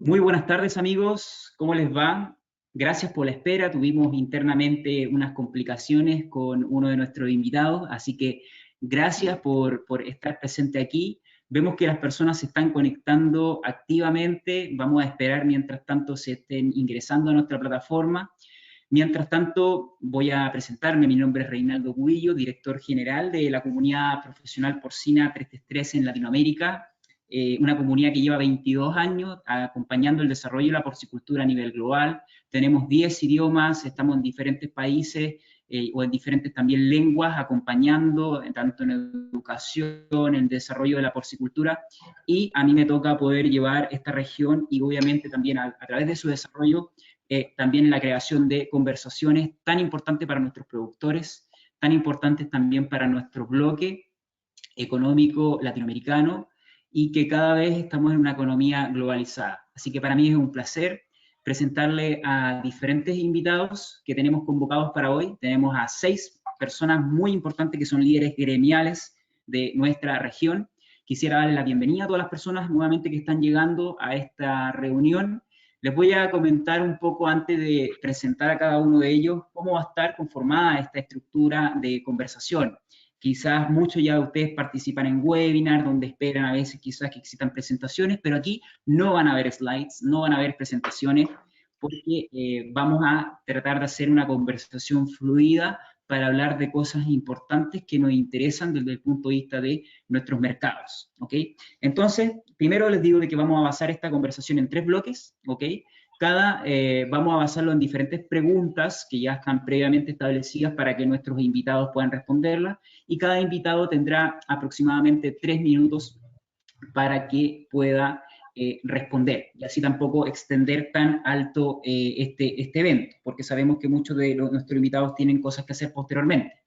Muy buenas tardes, amigos. ¿Cómo les va? Gracias por la espera. Tuvimos internamente unas complicaciones con uno de nuestros invitados, así que gracias por estar presente aquí. Vemos que las personas se están conectando activamente. Vamos a esperar mientras tanto se estén ingresando a nuestra plataforma. Mientras tanto, voy a presentarme. Mi nombre es Reinaldo Cubillo, director general de la Comunidad Profesional Porcina 333 en Latinoamérica. Una comunidad que lleva 22 años acompañando el desarrollo de la porcicultura a nivel global. Tenemos 10 idiomas, estamos en diferentes países o en diferentes también lenguas, acompañando tanto en educación, en desarrollo de la porcicultura, y a mí me toca poder llevar esta región y obviamente también a través de su desarrollo, también en la creación de conversaciones tan importantes para nuestros productores, tan importantes también para nuestro bloque económico latinoamericano, y que cada vez estamos en una economía globalizada. Así que para mí es un placer presentarle a diferentes invitados que tenemos convocados para hoy. Tenemos a 6 personas muy importantes que son líderes gremiales de nuestra región. Quisiera darle la bienvenida a todas las personas nuevamente que están llegando a esta reunión. Les voy a comentar un poco antes de presentar a cada uno de ellos cómo va a estar conformada esta estructura de conversación. Quizás muchos ya de ustedes participan en webinars donde esperan a veces quizás que existan presentaciones, pero aquí no van a haber slides, no van a haber presentaciones, porque vamos a tratar de hacer una conversación fluida para hablar de cosas importantes que nos interesan desde el punto de vista de nuestros mercados, ¿ok? Entonces, primero les digo de que vamos a basar esta conversación en 3 bloques, ¿ok? Vamos a basarlo en diferentes preguntas que ya están previamente establecidas para que nuestros invitados puedan responderlas, y cada invitado tendrá aproximadamente 3 minutos para que pueda responder, y así tampoco extender tan alto este evento, porque sabemos que muchos de nuestros invitados tienen cosas que hacer posteriormente.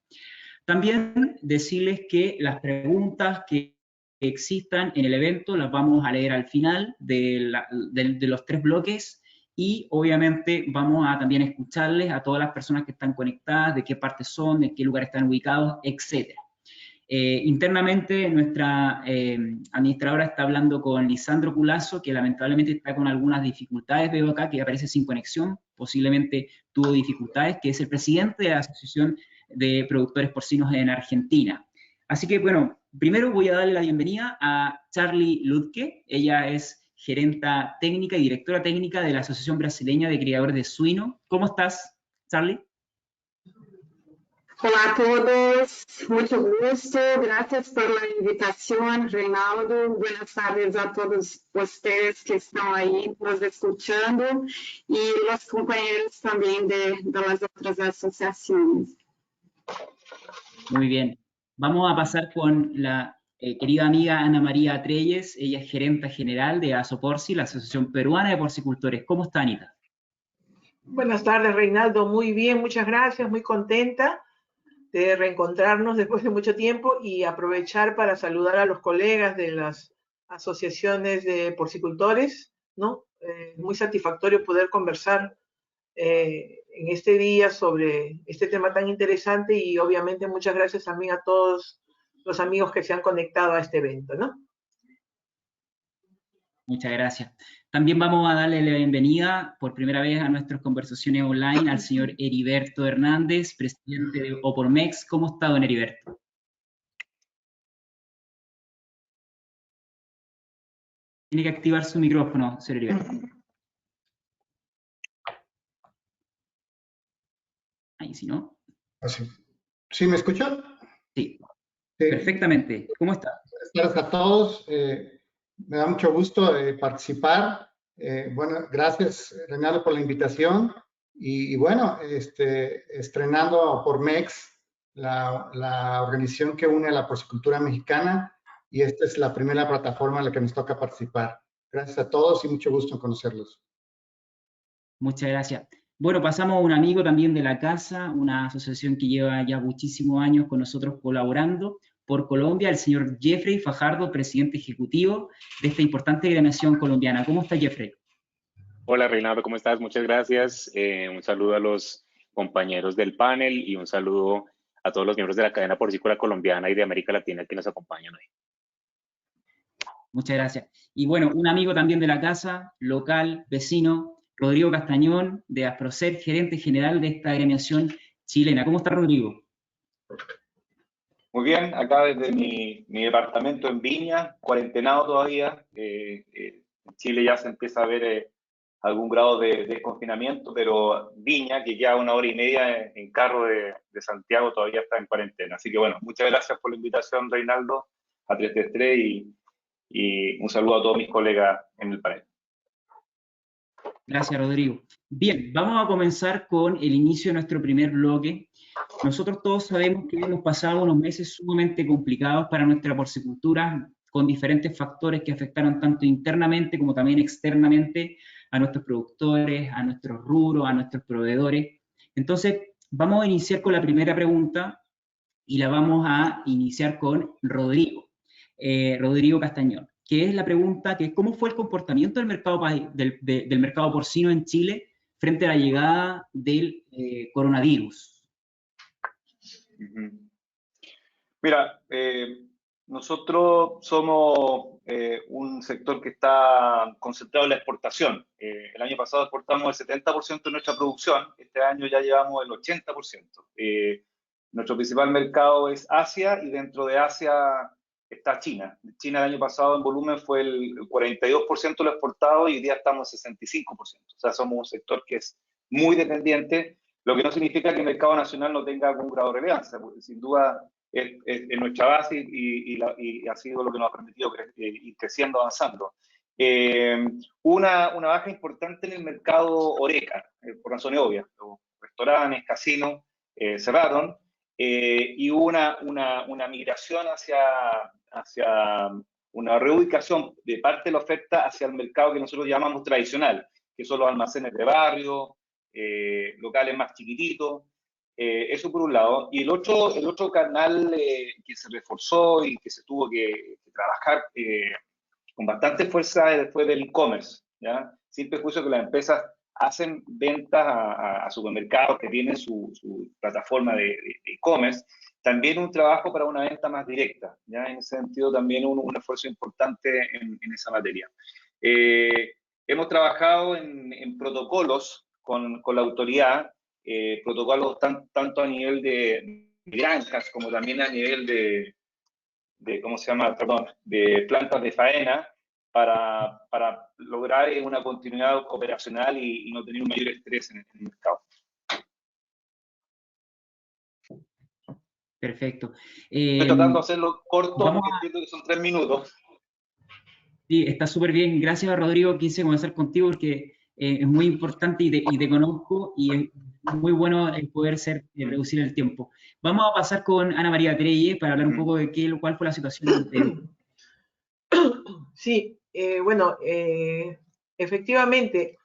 También decirles que las preguntas que existan en el evento las vamos a leer al final de los 3 bloques, y obviamente vamos a también escucharles a todas las personas que están conectadas, de qué parte son, de qué lugar están ubicados, etc. Internamente nuestra administradora está hablando con Lisandro Culazo, que lamentablemente está con algunas dificultades, veo acá que aparece sin conexión, posiblemente tuvo dificultades, que es el presidente de la Asociación de Productores Porcinos en Argentina. Así que bueno, primero voy a darle la bienvenida a Charlie Ludke. Ella es gerenta técnica y directora técnica de la Asociación Brasileña de Criadores de Suino. ¿Cómo estás, Charlie? Olá a todos, muito gusto, gracias por la invitación, Reinaldo. Buenas tardes a todos ustedes que están ahí nos escuchando y los compañeros también de las otras asociaciones. Muy bien. Vamos a pasar con la querida amiga Ana María Treyes. Ella es gerenta general de ASOPORCI, la Asociación Peruana de Porcicultores. ¿Cómo está, Anita? Buenas tardes, Reinaldo. Muy bien, muchas gracias. Muy contenta de reencontrarnos después de mucho tiempo y aprovechar para saludar a los colegas de las asociaciones de porcicultores, ¿no? Muy satisfactorio poder conversar en este día sobre este tema tan interesante, y obviamente muchas gracias también a todos los amigos que se han conectado a este evento, ¿no? Muchas gracias. También vamos a darle la bienvenida por primera vez a nuestras conversaciones online al señor Heriberto Hernández, presidente de Opormex. ¿Cómo está, don Heriberto? Tiene que activar su micrófono, señor Heriberto. Ahí, si no. Así. ¿Sí me escuchan? Sí, Sí. Perfectamente. ¿Cómo está? Buenas tardes a todos. Me da mucho gusto participar. Bueno, gracias, Reinaldo, por la invitación. Y bueno, estrenando por MEX, la organización que une a la porcicultura mexicana, y esta es la primera plataforma en la que nos toca participar. Gracias a todos y mucho gusto en conocerlos. Muchas gracias. Bueno, pasamos a un amigo también de la casa, una asociación que lleva ya muchísimos años con nosotros colaborando por Colombia, el señor Jeffrey Fajardo, presidente ejecutivo de esta importante gremiación colombiana. ¿Cómo está, Jeffrey? Hola, Reinaldo, ¿cómo estás? Muchas gracias. Un saludo a los compañeros del panel y un saludo a todos los miembros de la cadena porcícola colombiana y de América Latina que nos acompañan hoy. Muchas gracias. Y bueno, un amigo también de la casa, local, vecino, Rodrigo Castañón, de Asprocer, gerente general de esta agremiación chilena. ¿Cómo está, Rodrigo? Muy bien, acá desde mi departamento en Viña, cuarentenado todavía. En Chile ya se empieza a ver algún grado de confinamiento, pero Viña, que ya 1 hora y media en carro de Santiago, todavía está en cuarentena. Así que bueno, muchas gracias por la invitación, Reinaldo, a 333 y un saludo a todos mis colegas en el panel. Gracias, Rodrigo. Bien, vamos a comenzar con el inicio de nuestro primer bloque. Nosotros todos sabemos que hemos pasado unos meses sumamente complicados para nuestra porcicultura, con diferentes factores que afectaron tanto internamente como también externamente a nuestros productores, a nuestros rubros, a nuestros proveedores. Entonces, vamos a iniciar con la primera pregunta y la vamos a iniciar con Rodrigo, Rodrigo Castañón, que es la pregunta que ¿cómo fue el comportamiento del mercado, del mercado porcino en Chile frente a la llegada del coronavirus? Mira, nosotros somos un sector que está concentrado en la exportación. El año pasado exportamos el 70% de nuestra producción, este año ya llevamos el 80%. Nuestro principal mercado es Asia y dentro de Asia está China. China el año pasado en volumen fue el 42% de lo exportado y hoy día estamos en 65%. O sea, somos un sector que es muy dependiente, lo que no significa que el mercado nacional no tenga algún grado de relevancia, porque sin duda es nuestra base y ha sido lo que nos ha permitido ir creciendo, avanzando. Una baja importante en el mercado Horeca, por razones obvias. Los restaurantes, casinos cerraron y hubo una migración hacia una reubicación de parte de la oferta hacia el mercado que nosotros llamamos tradicional, que son los almacenes de barrio, locales más chiquititos. Eso por un lado. Y el otro canal que se reforzó y que se tuvo que trabajar con bastante fuerza fue del e-commerce, ¿ya? Sin perjuicio que las empresas hacen ventas a supermercados que tienen su plataforma de e-commerce, también un trabajo para una venta más directa, ¿ya? En ese sentido también un esfuerzo importante en esa materia. Hemos trabajado en protocolos con la autoridad, protocolos tanto a nivel de granjas como también a nivel ¿cómo se llama? Perdón, de plantas de faena para lograr una continuidad operacional y no tener un mayor estrés en el mercado. Perfecto. Estoy tratando de hacerlo corto porque entiendo que son 3 minutos. Sí, está súper bien. Gracias, Rodrigo. Quise comenzar contigo porque es muy importante y te conozco y es muy bueno el poder reducir el tiempo. Vamos a pasar con Ana María Treyes para hablar un poco de cuál fue la situación en Perú. Sí, bueno, efectivamente,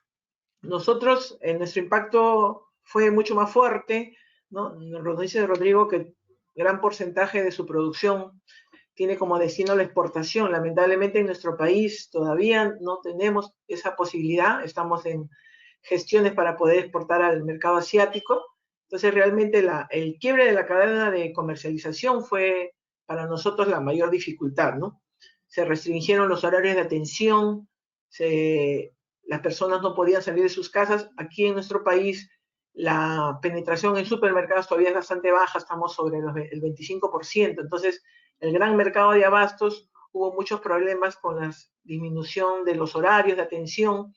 nosotros, nuestro impacto fue mucho más fuerte, ¿no? Nos dice Rodrigo que gran porcentaje de su producción tiene como destino la exportación. Lamentablemente en nuestro país todavía no tenemos esa posibilidad, estamos en gestiones para poder exportar al mercado asiático. Entonces realmente el quiebre de la cadena de comercialización fue para nosotros la mayor dificultad, ¿no? Se restringieron los horarios de atención, las personas no podían salir de sus casas. Aquí en nuestro país la penetración en supermercados todavía es bastante baja, estamos sobre el 25%. Entonces, el gran mercado de abastos hubo muchos problemas con la disminución de los horarios de atención.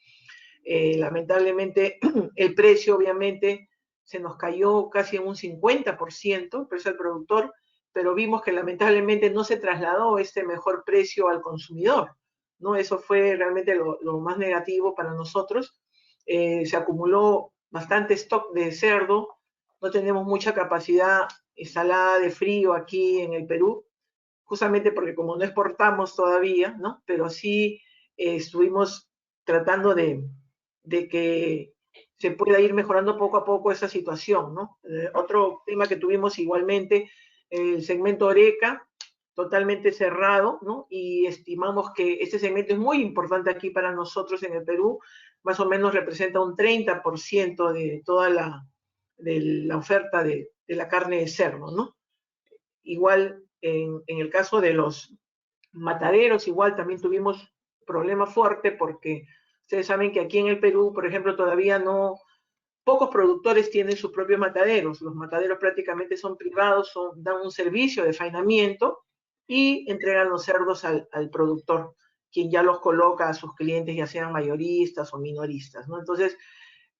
Lamentablemente, el precio obviamente se nos cayó casi en un 50%, el precio al productor, pero vimos que lamentablemente no se trasladó este mejor precio al consumidor, ¿no? Eso fue realmente lo más negativo para nosotros. Se acumuló bastante stock de cerdo, no tenemos mucha capacidad instalada de frío aquí en el Perú, justamente porque como no exportamos todavía, ¿no? Pero sí estuvimos tratando de que se pueda ir mejorando poco a poco esa situación, ¿no? Otro tema que tuvimos igualmente, el segmento Horeca, totalmente cerrado, ¿no? Y estimamos que este segmento es muy importante aquí para nosotros en el Perú, más o menos representa un 30% de toda la oferta de la carne de cerdo, ¿no? Igual en el caso de los mataderos igual también tuvimos problema fuerte porque ustedes saben que aquí en el Perú, por ejemplo, todavía pocos productores tienen sus propios mataderos. Los mataderos prácticamente son privados, dan un servicio de faenamiento y entregan los cerdos al productor, quien ya los coloca a sus clientes, ya sean mayoristas o minoristas, ¿no? Entonces,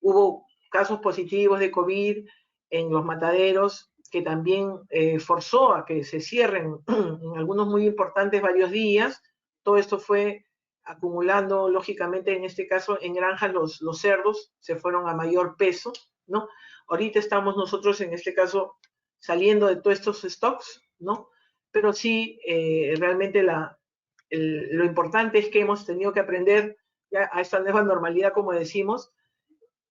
hubo casos positivos de COVID en los mataderos que también forzó a que se cierren en algunos muy importantes varios días. Todo esto fue acumulando, lógicamente, en este caso, en granjas los cerdos se fueron a mayor peso, ¿no? Ahorita estamos nosotros, en este caso, saliendo de todos estos stocks, ¿no? Pero sí, realmente lo importante es que hemos tenido que aprender ya a esta nueva normalidad, como decimos,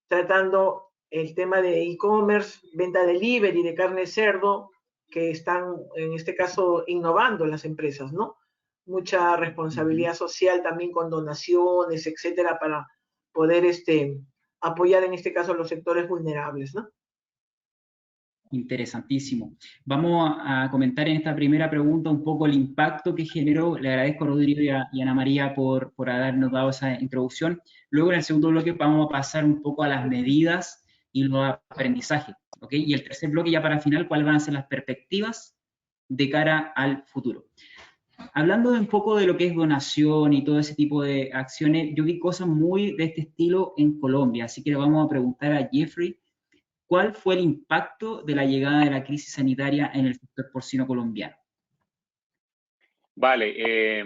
tratando el tema de e-commerce, venta delivery de carne de cerdo, que están, en este caso, innovando las empresas, ¿no? Mucha responsabilidad social también con donaciones, etcétera, para poder apoyar, en este caso, a los sectores vulnerables, ¿no? Interesantísimo. Vamos a comentar en esta primera pregunta un poco el impacto que generó. Le agradezco a Rodrigo y a Ana María por habernos dado esa introducción. Luego, en el segundo bloque, vamos a pasar un poco a las medidas y los aprendizajes, ¿ok? Y el tercer bloque, ya para final, ¿cuáles van a ser las perspectivas de cara al futuro? Hablando un poco de lo que es donación y todo ese tipo de acciones, yo vi cosas muy de este estilo en Colombia, así que le vamos a preguntar a Jeffrey, ¿cuál fue el impacto de la llegada de la crisis sanitaria en el sector porcino colombiano? Vale,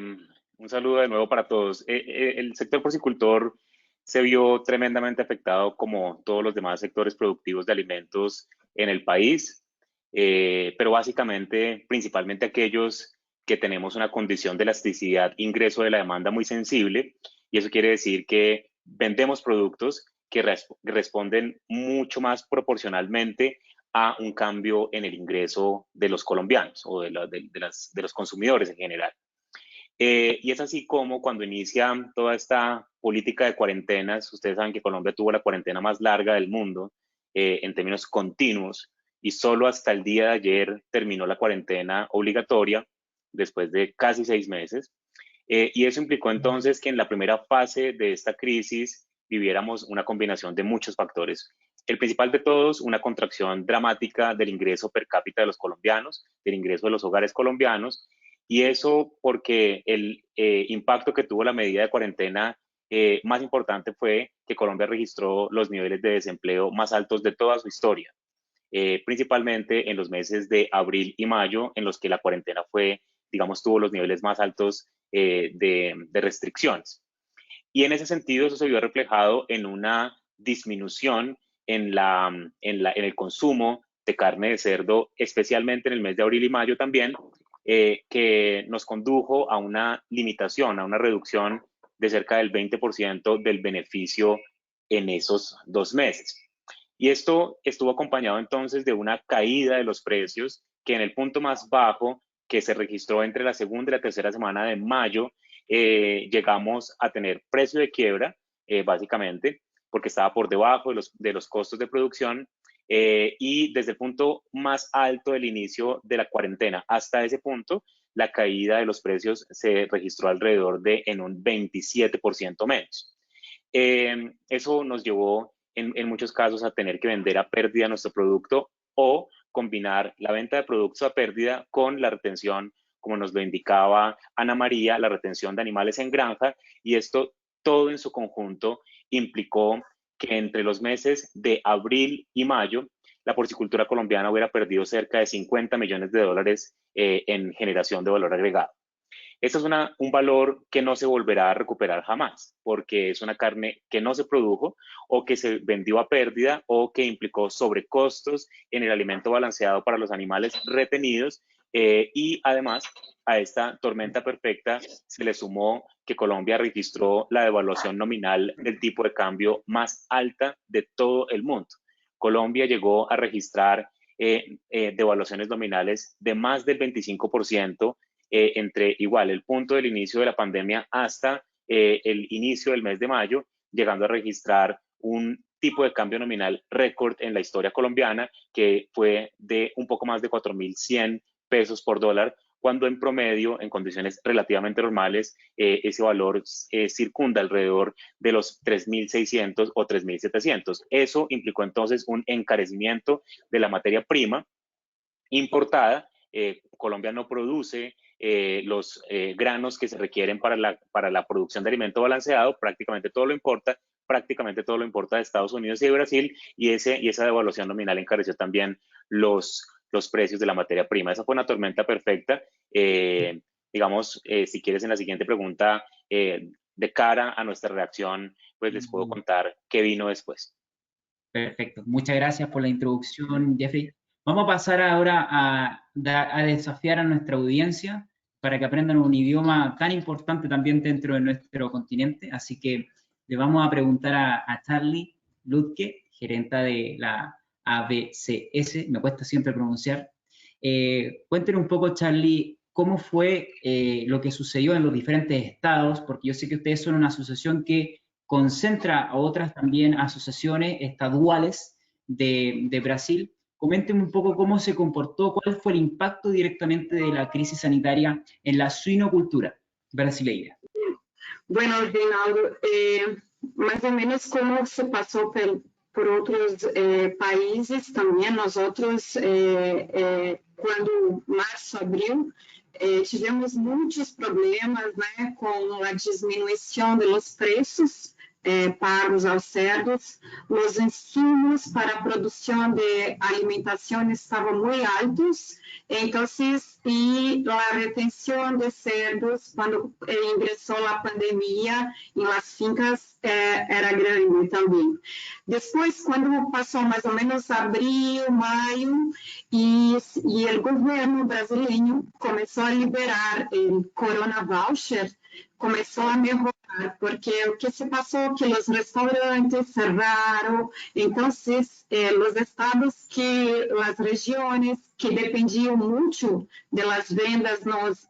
un saludo de nuevo para todos. El sector porcicultor se vio tremendamente afectado como todos los demás sectores productivos de alimentos en el país, pero básicamente, principalmente aquellos que tenemos una condición de elasticidad ingreso de la demanda muy sensible, y eso quiere decir que vendemos productos que responden mucho más proporcionalmente a un cambio en el ingreso de los colombianos o de los consumidores en general. Y es así como cuando inicia toda esta política de cuarentenas, ustedes saben que Colombia tuvo la cuarentena más larga del mundo en términos continuos y solo hasta el día de ayer terminó la cuarentena obligatoria después de casi 6 meses. Y eso implicó entonces que en la primera fase de esta crisis viviéramos una combinación de muchos factores. El principal de todos, una contracción dramática del ingreso per cápita de los colombianos, del ingreso de los hogares colombianos, y eso porque el impacto que tuvo la medida de cuarentena más importante fue que Colombia registró los niveles de desempleo más altos de toda su historia, principalmente en los meses de abril y mayo, en los que la cuarentena fue, digamos, tuvo los niveles más altos de restricciones. Y en ese sentido, eso se vio reflejado en una disminución en el consumo de carne de cerdo, especialmente en el mes de abril y mayo también, que nos condujo a una limitación, a una reducción de cerca del 20% del beneficio en esos 2 meses. Y esto estuvo acompañado entonces de una caída de los precios que en el punto más bajo que se registró entre la segunda y la tercera semana de mayo, llegamos a tener precio de quiebra, básicamente, porque estaba por debajo de los costos de producción, y desde el punto más alto del inicio de la cuarentena hasta ese punto, la caída de los precios se registró alrededor de en un 27% menos. Eso nos llevó en muchos casos a tener que vender a pérdida nuestro producto o combinar la venta de productos a pérdida con la retención, como nos lo indicaba Ana María, la retención de animales en granja, y esto todo en su conjunto implicó que entre los meses de abril y mayo, la porcicultura colombiana hubiera perdido cerca de 50 millones de dólares en generación de valor agregado. Este es un valor que no se volverá a recuperar jamás, porque es una carne que no se produjo o que se vendió a pérdida o que implicó sobrecostos en el alimento balanceado para los animales retenidos, y además a esta tormenta perfecta se le sumó que Colombia registró la devaluación nominal del tipo de cambio más alta de todo el mundo. Colombia llegó a registrar devaluaciones nominales de más del 25%, entre igual el punto del inicio de la pandemia hasta el inicio del mes de mayo, llegando a registrar un tipo de cambio nominal récord en la historia colombiana, que fue de un poco más de 4.100 pesos por dólar, cuando en promedio, en condiciones relativamente normales, ese valor circunda alrededor de los 3.600 o 3.700. Eso implicó entonces un encarecimiento de la materia prima importada. Colombia no produce los granos que se requieren para la producción de alimento balanceado, prácticamente todo lo importa de Estados Unidos y de Brasil, y esa devaluación nominal encareció también los precios de la materia prima. Esa fue una tormenta perfecta. Digamos, si quieres en la siguiente pregunta, de cara a nuestra reacción, pues les puedo contar qué vino después. Perfecto, muchas gracias por la introducción, Jeffrey. Vamos a pasar ahora a desafiar a nuestra audiencia para que aprendan un idioma tan importante también dentro de nuestro continente. Así que le vamos a preguntar a Charlie Lutke, gerenta de la ABCS, me cuesta siempre pronunciar. Cuéntenos un poco, Charlie, cómo fue lo que sucedió en los diferentes estados, porque yo sé que ustedes son una asociación que concentra a otras también asociaciones estaduales de Brasil. Coméntenme un poco cómo se comportó, cuál fue el impacto directamente de la crisis sanitaria en la suinocultura brasileña. Bueno, Reinaldo, más o menos como se pasó por otros países también, nosotros cuando marzo, abril, tivemos muitos problemas, né, com a diminuição dos preços pagos aos cerdos. Os insumos para a produção de alimentação estavam muito altos, então, e a retenção de cerdos, quando ingressou a pandemia, em las fincas era grande também. Depois, quando passou mais ou menos abril, maio, e o governo brasileiro começou a liberar o Corona Voucher, começou a melhorar, porque o que se passou que os restaurantes cerraram, então os estados as regiões que dependiam muito das vendas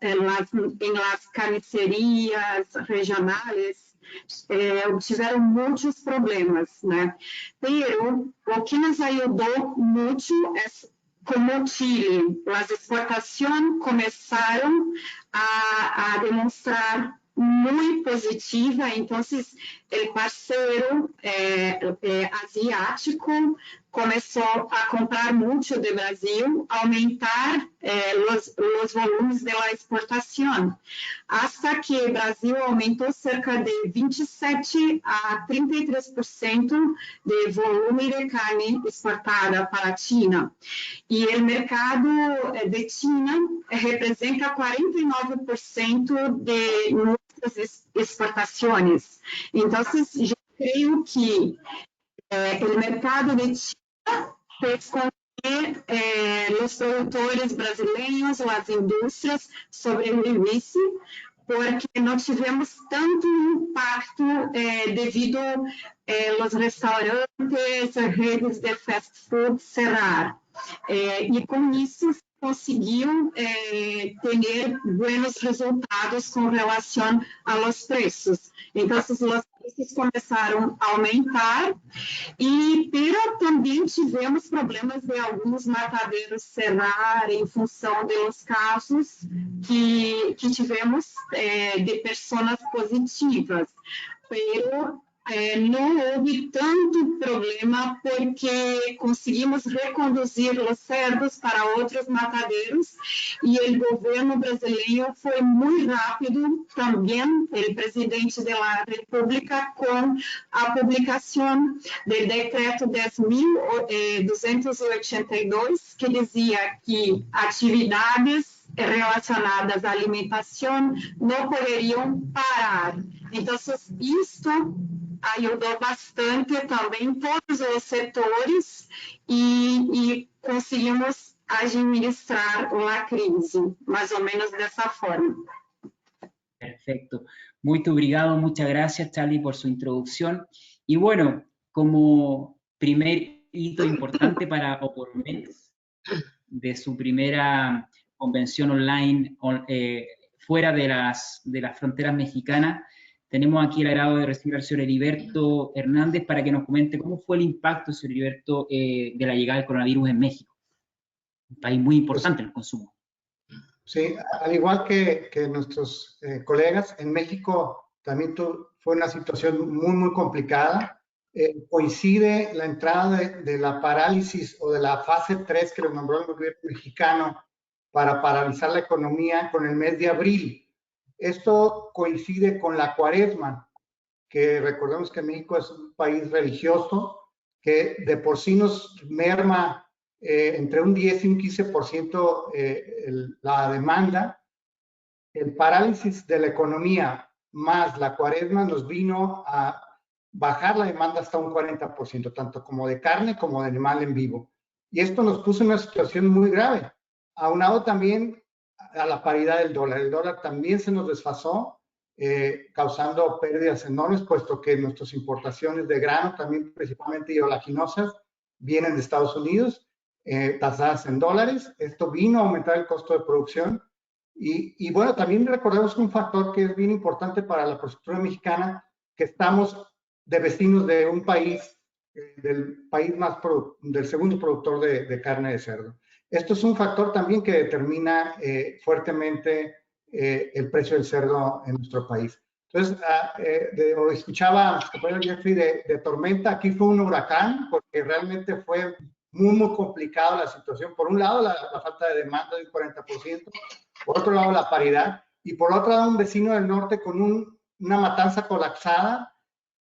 em las carnicerias regionais, tiveram muitos problemas, né? Pero o que nos ajudou muito é como Chile, as exportações começaram a demonstrar muito positiva, então o parceiro asiático começou a comprar muito do Brasil, aumentar os volumes da exportação, hasta que o Brasil aumentou cerca de 27 a 33% de volume de carne exportada para a China. E o mercado de China representa 49% de nossas exportações. Então, eu creio que o mercado de China fez com que os produtores brasileiros, as indústrias, sobrevivessem, porque não tivemos tanto impacto devido aos restaurantes, redes de fast food cerrar. E com isso conseguiu ter bons resultados com relação aos preços. Então, os preços começaram a aumentar, pero também tivemos problemas de alguns matadeiros cerrar em função dos casos que tivemos de pessoas positivas. Pero não houve tanto problema porque conseguimos reconduzir os cerdos para outros matadeiros e o governo brasileiro foi muito rápido também, o presidente da República, com a publicação do decreto 10.282, que dizia que atividades relacionadas à alimentação não poderiam parar. Então, isto ajudou bastante também todos os setores e conseguimos administrar a crise, mais ou menos dessa forma. Perfecto. Muito obrigado, muchas gracias, Charlie, por su introducción. Y bueno, como primer hito importante para Opormex, de su primera convención online fuera de las fronteras mexicanas, tenemos aquí el agrado de recibir al señor Heriberto Hernández para que nos comente cómo fue el impacto, señor Heriberto, de la llegada del coronavirus en México, un país muy importante en el consumo. Sí, al igual que nuestros colegas, en México también fue una situación muy complicada. Coincide la entrada de la parálisis o de la fase 3 que lo nombró el gobierno mexicano para paralizar la economía con el mes de abril. Esto coincide con la cuaresma, que recordemos que México es un país religioso, que de por sí nos merma entre un 10 y un 15% la demanda. El parálisis de la economía más la cuaresma nos vino a bajar la demanda hasta un 40%, tanto como de carne como de animal en vivo. Y esto nos puso en una situación muy grave, aunado también a la paridad del dólar. El dólar también se nos desfasó, causando pérdidas enormes, puesto que nuestras importaciones de grano, también principalmente y oleaginosas, vienen de Estados Unidos, tasadas en dólares. Esto vino a aumentar el costo de producción. Y bueno, también recordemos un factor que es bien importante para la porcicultura mexicana, que estamos de vecinos de un país, del segundo productor de carne de cerdo. Esto es un factor también que determina fuertemente el precio del cerdo en nuestro país. Entonces, escuchaba a mi compañero Jeffrey de tormenta. Aquí fue un huracán, porque realmente fue muy complicada la situación. Por un lado, la falta de demanda del 40%, por otro lado, la paridad, y por otro lado, un vecino del norte con una matanza colapsada.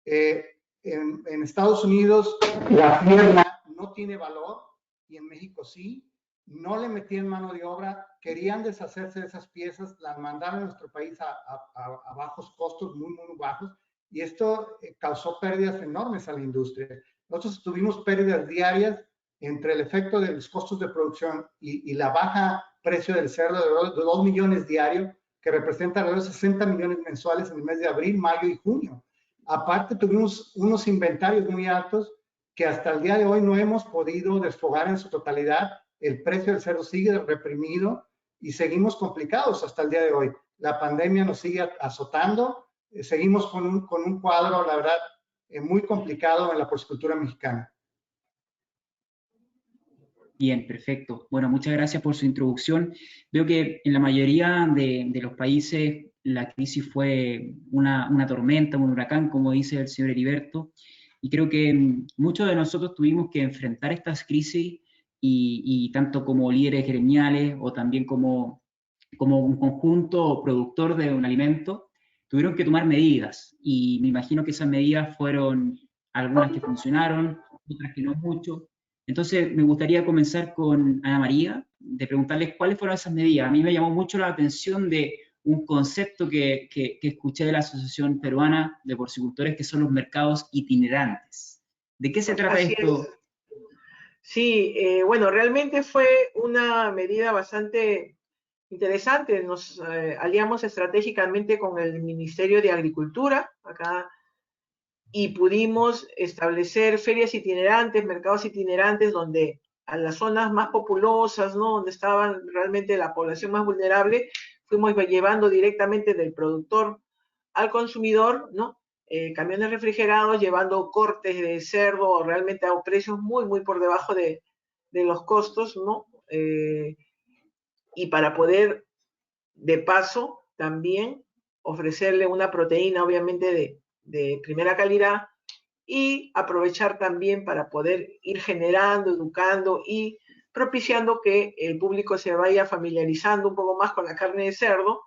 En Estados Unidos la tierra no tiene valor y en México sí. No le metían mano de obra, querían deshacerse de esas piezas, las mandaron a nuestro país a bajos costos, muy bajos, y esto causó pérdidas enormes a la industria. Nosotros tuvimos pérdidas diarias entre el efecto de los costos de producción y la baja precio del cerdo de 2 millones diarios, que representa alrededor de 60 millones mensuales en el mes de abril, mayo y junio. Aparte, tuvimos unos inventarios muy altos que hasta el día de hoy no hemos podido desfogar en su totalidad. El precio del cerdo sigue reprimido y seguimos complicados hasta el día de hoy. La pandemia nos sigue azotando, seguimos con un cuadro, la verdad, muy complicado en la porcicultura mexicana. Bien, perfecto. Bueno, muchas gracias por su introducción. Veo que en la mayoría de los países la crisis fue una tormenta, un huracán, como dice el señor Heriberto, y creo que muchos de nosotros tuvimos que enfrentar estas crisis y tanto como líderes gremiales o también como un conjunto productor de un alimento, tuvieron que tomar medidas, y me imagino que esas medidas fueron algunas que funcionaron, otras que no mucho. Entonces, me gustaría comenzar con Ana María, de preguntarles cuáles fueron esas medidas. A mí me llamó mucho la atención de un concepto que escuché de la Asociación Peruana de Porcicultores, que son los mercados itinerantes. ¿De qué se trata esto? Sí, bueno, realmente fue una medida bastante interesante. Nos aliamos estratégicamente con el Ministerio de Agricultura acá y pudimos establecer ferias itinerantes, mercados itinerantes, donde a las zonas más populosas, ¿no?, donde estaban realmente la población más vulnerable, fuimos llevando directamente del productor al consumidor, ¿no? Camiones refrigerados llevando cortes de cerdo realmente a precios muy por debajo de los costos, ¿no? Y para poder, de paso, también ofrecerle una proteína, obviamente, de primera calidad, y aprovechar también para poder ir generando, educando y propiciando que el público se vaya familiarizando un poco más con la carne de cerdo.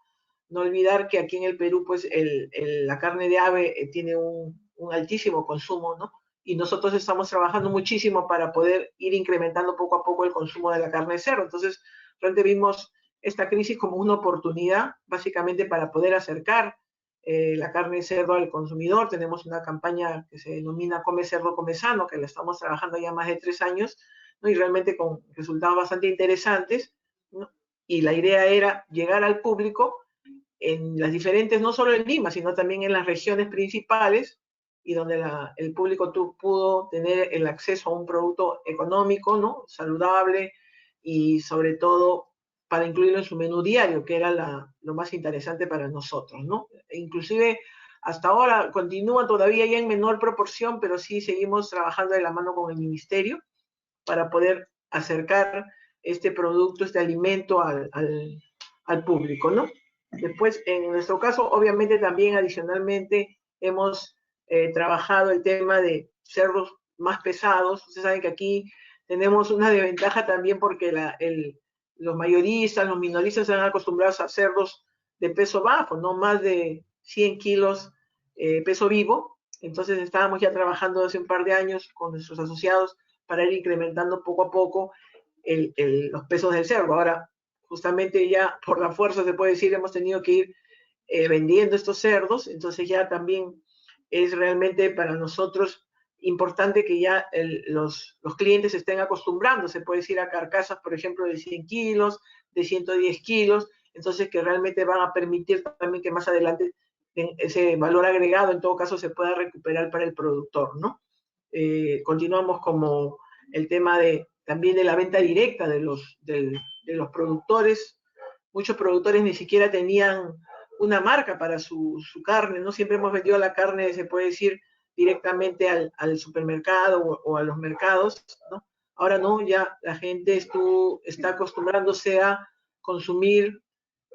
No olvidar que aquí en el Perú, pues, la carne de ave tiene un altísimo consumo, ¿no? Y nosotros estamos trabajando muchísimo para poder ir incrementando poco a poco el consumo de la carne de cerdo. Entonces, realmente vimos esta crisis como una oportunidad, básicamente, para poder acercar la carne de cerdo al consumidor. Tenemos una campaña que se denomina Come Cerdo, Come Sano, que la estamos trabajando ya más de 3 años, ¿no? Y realmente con resultados bastante interesantes, ¿no? Y la idea era llegar al público en las diferentes, no solo en Lima, sino también en las regiones principales, y donde el público pudo tener el acceso a un producto económico, ¿no?, saludable, y sobre todo para incluirlo en su menú diario, que era lo más interesante para nosotros, ¿no? E inclusive hasta ahora continúa todavía ya en menor proporción, pero sí seguimos trabajando de la mano con el ministerio para poder acercar este producto, este alimento a al público, ¿no? Después, en nuestro caso, obviamente también adicionalmente hemos trabajado el tema de cerdos más pesados. Ustedes saben que aquí tenemos una desventaja también porque los mayoristas, los minoristas se han acostumbrado a cerdos de peso bajo, no más de 100 kilos peso vivo. Entonces estábamos ya trabajando hace un par de años con nuestros asociados para ir incrementando poco a poco los pesos del cerdo. Ahora, justamente ya por la fuerza, se puede decir, hemos tenido que ir vendiendo estos cerdos, entonces ya también es realmente para nosotros importante que ya los clientes estén acostumbrando, se puede decir, a carcasas, por ejemplo, de 100 kilos, de 110 kilos, entonces que realmente van a permitir también que más adelante ese valor agregado en todo caso se pueda recuperar para el productor, ¿no? Continuamos como el tema también de la venta directa de los productores. Muchos productores ni siquiera tenían una marca para su carne, ¿no? Siempre hemos vendido la carne, se puede decir, directamente al supermercado o a los mercados, ¿no? Ahora no, ya la gente está acostumbrándose a consumir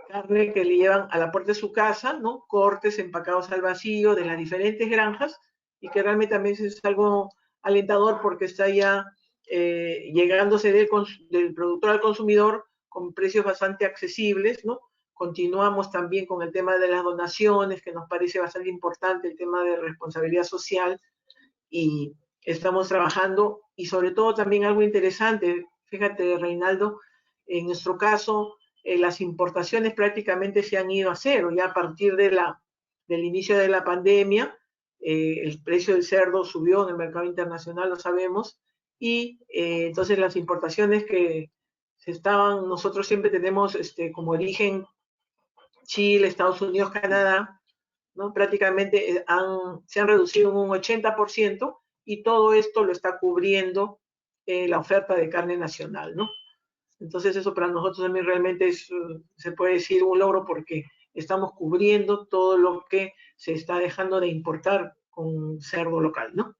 carne que le llevan a la puerta de su casa, ¿no? Cortes empacados al vacío de las diferentes granjas, y que realmente también es algo alentador porque está ya llegándose del productor al consumidor con precios bastante accesibles, ¿no? Continuamos también con el tema de las donaciones, que nos parece bastante importante, el tema de responsabilidad social, y estamos trabajando, y sobre todo también algo interesante, fíjate, Reinaldo, en nuestro caso, las importaciones prácticamente se han ido a cero, ya a partir del inicio de la pandemia, el precio del cerdo subió en el mercado internacional, lo sabemos, y entonces las importaciones que nosotros siempre tenemos como origen Chile, Estados Unidos, Canadá, ¿no? Prácticamente se han reducido en un 80%, y todo esto lo está cubriendo la oferta de carne nacional, ¿no? Entonces eso para nosotros también realmente se puede decir, un logro, porque estamos cubriendo todo lo que se está dejando de importar con cerdo local, ¿no?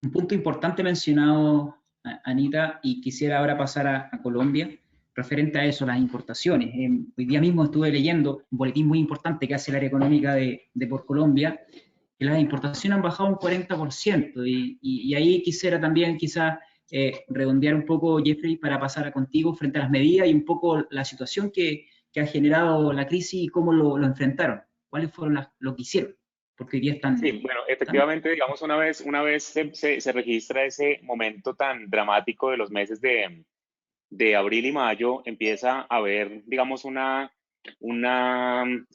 Un punto importante mencionado, Anita, y quisiera ahora pasar a Colombia, referente a eso, las importaciones. Hoy día mismo estuve leyendo un boletín muy importante que hace el área económica de Colombia, que las importaciones han bajado un 40%, y ahí quisiera también quizás redondear un poco, Jeffrey, para pasar contigo frente a las medidas y un poco la situación que ha generado la crisis y cómo lo enfrentaron. ¿Cuáles fueron lo que hicieron? Porque hoy día están... Sí, bueno, efectivamente, digamos, una vez se registra ese momento tan dramático de los meses de abril y mayo, empieza a haber, digamos, una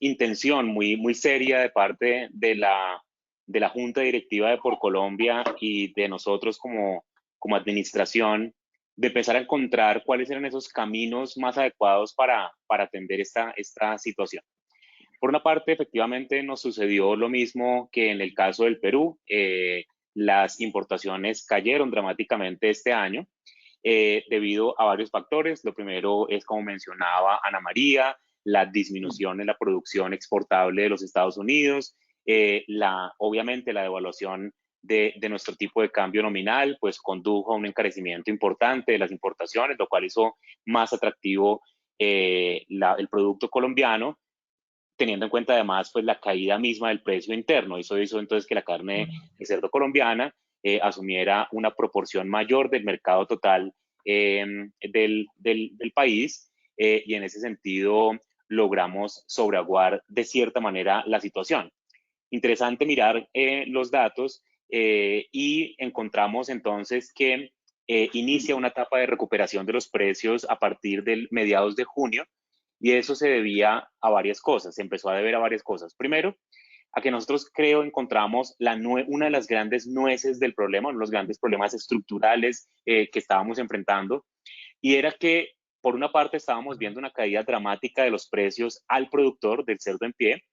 intención muy seria de parte de la Junta Directiva de Por Colombia y de nosotros como administración, de empezar a encontrar cuáles eran esos caminos más adecuados para atender esta situación. Por una parte, efectivamente, nos sucedió lo mismo que en el caso del Perú. Las importaciones cayeron dramáticamente este año debido a varios factores. Lo primero es, como mencionaba Ana María, la disminución en la producción exportable de los Estados Unidos, obviamente la devaluación de nuestro tipo de cambio nominal, pues condujo a un encarecimiento importante de las importaciones, lo cual hizo más atractivo el producto colombiano, teniendo en cuenta además pues la caída misma del precio interno. Eso hizo entonces que la carne de cerdo colombiana asumiera una proporción mayor del mercado total del país, y en ese sentido logramos sobreaguar de cierta manera la situación. Interesante mirar los datos y encontramos entonces que inicia una etapa de recuperación de los precios a partir del mediados de junio, y eso se debía a varias cosas, se empezó a deber a varias cosas. Primero, a que nosotros encontramos una de las grandes nueces del problema, uno de los grandes problemas estructurales que estábamos enfrentando, y era que por una parte estábamos viendo una caída dramática de los precios al productor del cerdo en pie,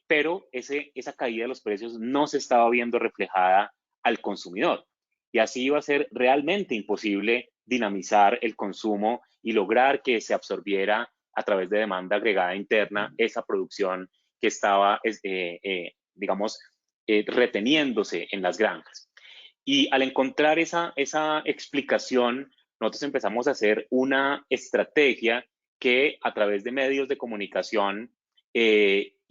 pero esa caída de los precios no se estaba viendo reflejada al consumidor, y así iba a ser realmente imposible dinamizar el consumo y lograr que se absorbiera a través de demanda agregada interna esa producción que estaba, digamos, reteniéndose en las granjas. Y al encontrar esa explicación nosotros empezamos a hacer una estrategia que a través de medios de comunicación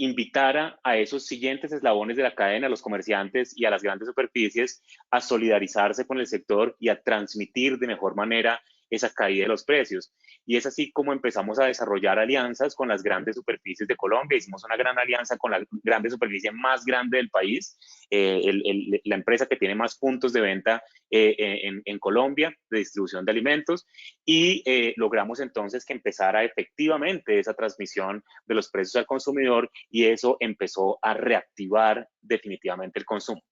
invitara a esos siguientes eslabones de la cadena, a los comerciantes y a las grandes superficies, a solidarizarse con el sector y a transmitir de mejor manera esa caída de los precios. Y es así como empezamos a desarrollar alianzas con las grandes superficies de Colombia. Hicimos una gran alianza con la grande superficie más grande del país, la empresa que tiene más puntos de venta en Colombia de distribución de alimentos, y logramos entonces que empezara efectivamente esa transmisión de los precios al consumidor, y eso empezó a reactivar definitivamente el consumo.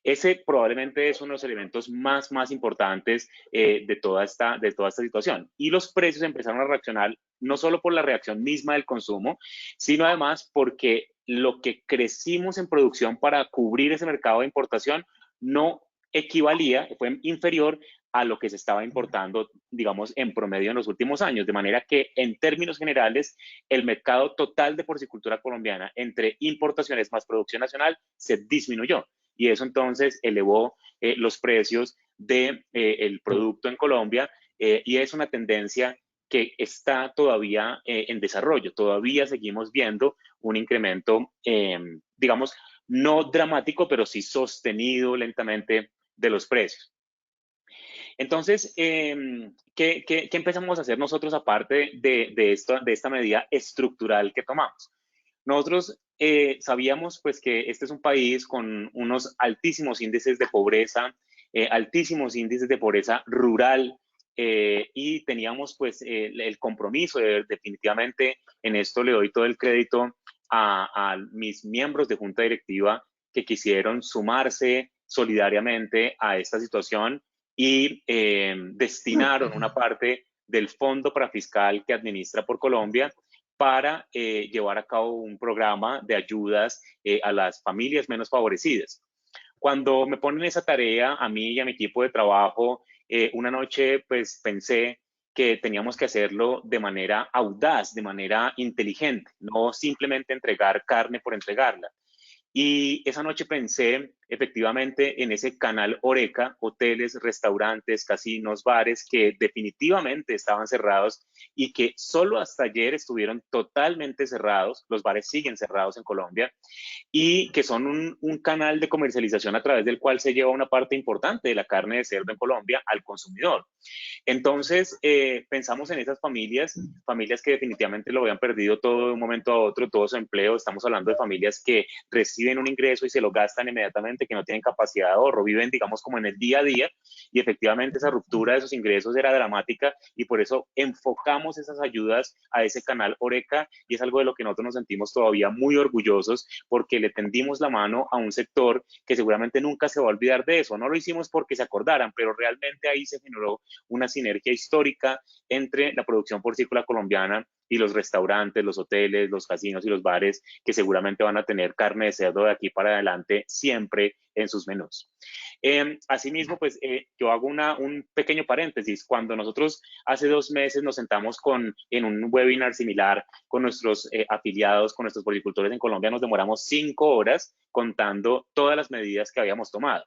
Ese probablemente es uno de los elementos más importantes de toda esta situación. Y los precios empezaron a reaccionar no solo por la reacción misma del consumo, sino además porque lo que crecimos en producción para cubrir ese mercado de importación no equivalía, fue inferior a lo que se estaba importando, digamos, en promedio en los últimos años. De manera que, en términos generales, el mercado total de porcicultura colombiana, entre importaciones más producción nacional, se disminuyó. Y eso entonces elevó los precios del producto en Colombia, y es una tendencia que está todavía en desarrollo. Todavía seguimos viendo un incremento, digamos, no dramático, pero sí sostenido lentamente de los precios. Entonces, ¿qué empezamos a hacer nosotros aparte de esta medida estructural que tomamos? Nosotros sabíamos pues que este es un país con unos altísimos índices de pobreza, altísimos índices de pobreza rural, y teníamos pues el compromiso de, definitivamente, en esto le doy todo el crédito a mis miembros de junta directiva que quisieron sumarse solidariamente a esta situación y destinaron una parte del fondo para fiscal que administra por Colombia para llevar a cabo un programa de ayudas a las familias menos favorecidas. Cuando me ponen esa tarea a mí y a mi equipo de trabajo, una noche pues pensé que teníamos que hacerlo de manera audaz, de manera inteligente, no simplemente entregar carne por entregarla. Y esa noche pensé efectivamente en ese canal Horeca, hoteles, restaurantes, casinos, bares que definitivamente estaban cerrados y que solo hasta ayer estuvieron totalmente cerrados. Los bares siguen cerrados en Colombia, y que son un canal de comercialización a través del cual se lleva una parte importante de la carne de cerdo en Colombia al consumidor. Entonces, pensamos en esas familias que definitivamente lo habían perdido todo de un momento a otro, todo su empleo. Estamos hablando de familias que reciben un ingreso y se lo gastan inmediatamente, que no tienen capacidad de ahorro, viven, digamos, como en el día a día, y efectivamente esa ruptura de esos ingresos era dramática, y por eso enfocamos esas ayudas a ese canal Horeca, y es algo de lo que nosotros nos sentimos todavía muy orgullosos, porque le tendimos la mano a un sector que seguramente nunca se va a olvidar de eso. No lo hicimos porque se acordaran, pero realmente ahí se generó una sinergia histórica entre la producción porcícola colombiana y los restaurantes, los hoteles, los casinos y los bares, que seguramente van a tener carne de cerdo de aquí para adelante siempre en sus menús. Asimismo, pues yo hago un pequeño paréntesis. Cuando nosotros hace 2 meses nos sentamos en un webinar similar con nuestros afiliados, con nuestros porcicultores en Colombia, nos demoramos 5 horas contando todas las medidas que habíamos tomado,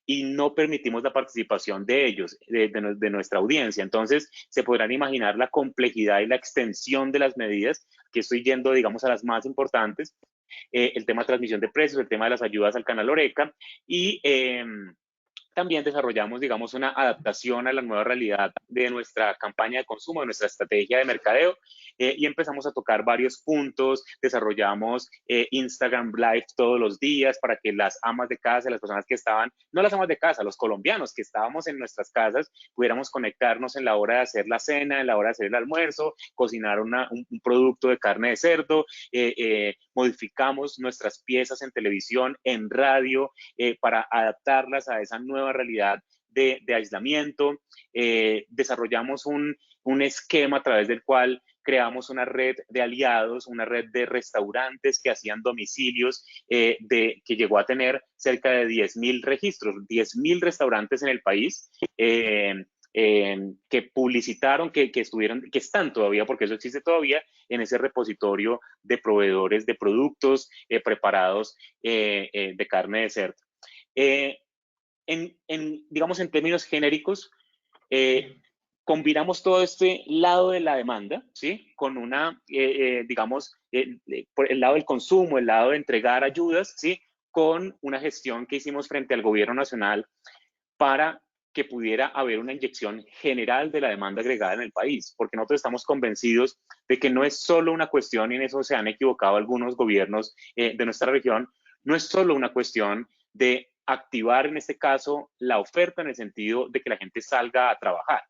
y no permitimos la participación de ellos, de nuestra audiencia. Entonces, se podrán imaginar la complejidad y la extensión de las medidas, que estoy yendo, digamos, a las más importantes, el tema de transmisión de precios, el tema de las ayudas al canal Horeca, y también desarrollamos, digamos, una adaptación a la nueva realidad de nuestra campaña de consumo, de nuestra estrategia de mercadeo, y empezamos a tocar varios puntos. Desarrollamos Instagram Live todos los días para que las amas de casa, las personas que estaban, no las amas de casa, los colombianos que estábamos en nuestras casas, pudiéramos conectarnos en la hora de hacer la cena, en la hora de hacer el almuerzo, cocinar un producto de carne de cerdo. Modificamos nuestras piezas en televisión, en radio, para adaptarlas a esa nueva realidad de aislamiento. Desarrollamos un esquema a través del cual creamos una red de aliados, una red de restaurantes que hacían domicilios, que llegó a tener cerca de 10.000 registros, 10.000 restaurantes en el país, que publicitaron, que están todavía, porque eso existe todavía, en ese repositorio de proveedores de productos preparados de carne de cerdo. Digamos, en términos genéricos, combinamos todo este lado de la demanda, ¿sí? Con una, digamos, por el lado del consumo, el lado de entregar ayudas, ¿sí? Con una gestión que hicimos frente al gobierno nacional para que pudiera haber una inyección general de la demanda agregada en el país, porque nosotros estamos convencidos de que no es solo una cuestión, y en eso se han equivocado algunos gobiernos de nuestra región, no es solo una cuestión de activar en este caso la oferta en el sentido de que la gente salga a trabajar,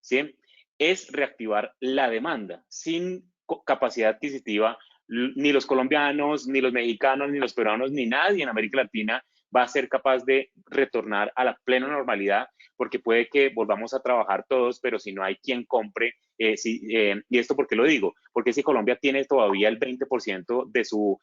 ¿sí? Es reactivar la demanda. Sin capacidad adquisitiva, ni los colombianos, ni los mexicanos, ni los peruanos, ni nadie en América Latina va a ser capaz de retornar a la plena normalidad, porque puede que volvamos a trabajar todos, pero si no hay quien compre, y esto ¿por qué lo digo? Porque si Colombia tiene todavía el 20% de su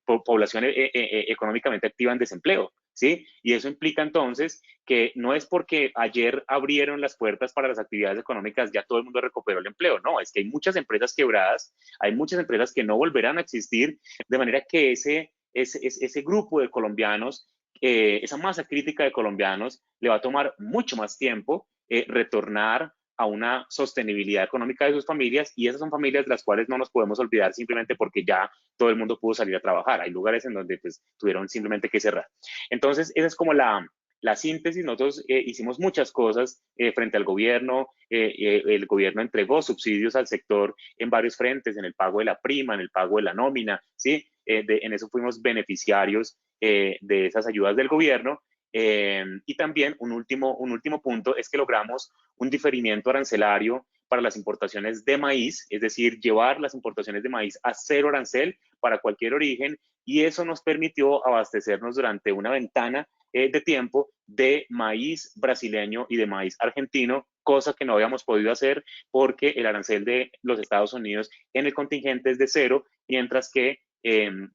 población económicamente activa en desempleo, ¿sí? Y eso implica entonces que no es porque ayer abrieron las puertas para las actividades económicas, ya todo el mundo recuperó el empleo, no, es que hay muchas empresas quebradas, hay muchas empresas que no volverán a existir, de manera que ese grupo de colombianos, esa masa crítica de colombianos, le va a tomar mucho más tiempo retornar a una sostenibilidad económica de sus familias, y esas son familias de las cuales no nos podemos olvidar simplemente porque ya todo el mundo pudo salir a trabajar. Hay lugares en donde pues, tuvieron simplemente que cerrar. Entonces, esa es como la síntesis. Nosotros hicimos muchas cosas frente al gobierno. El gobierno entregó subsidios al sector en varios frentes, en el pago de la prima, en el pago de la nómina, ¿sí? En eso fuimos beneficiarios de esas ayudas del gobierno. Y también un último punto es que logramos un diferimiento arancelario para las importaciones de maíz, es decir, llevar las importaciones de maíz a 0 arancel para cualquier origen, y eso nos permitió abastecernos durante una ventana de tiempo de maíz brasileño y de maíz argentino, cosa que no habíamos podido hacer porque el arancel de los Estados Unidos en el contingente es de 0, mientras que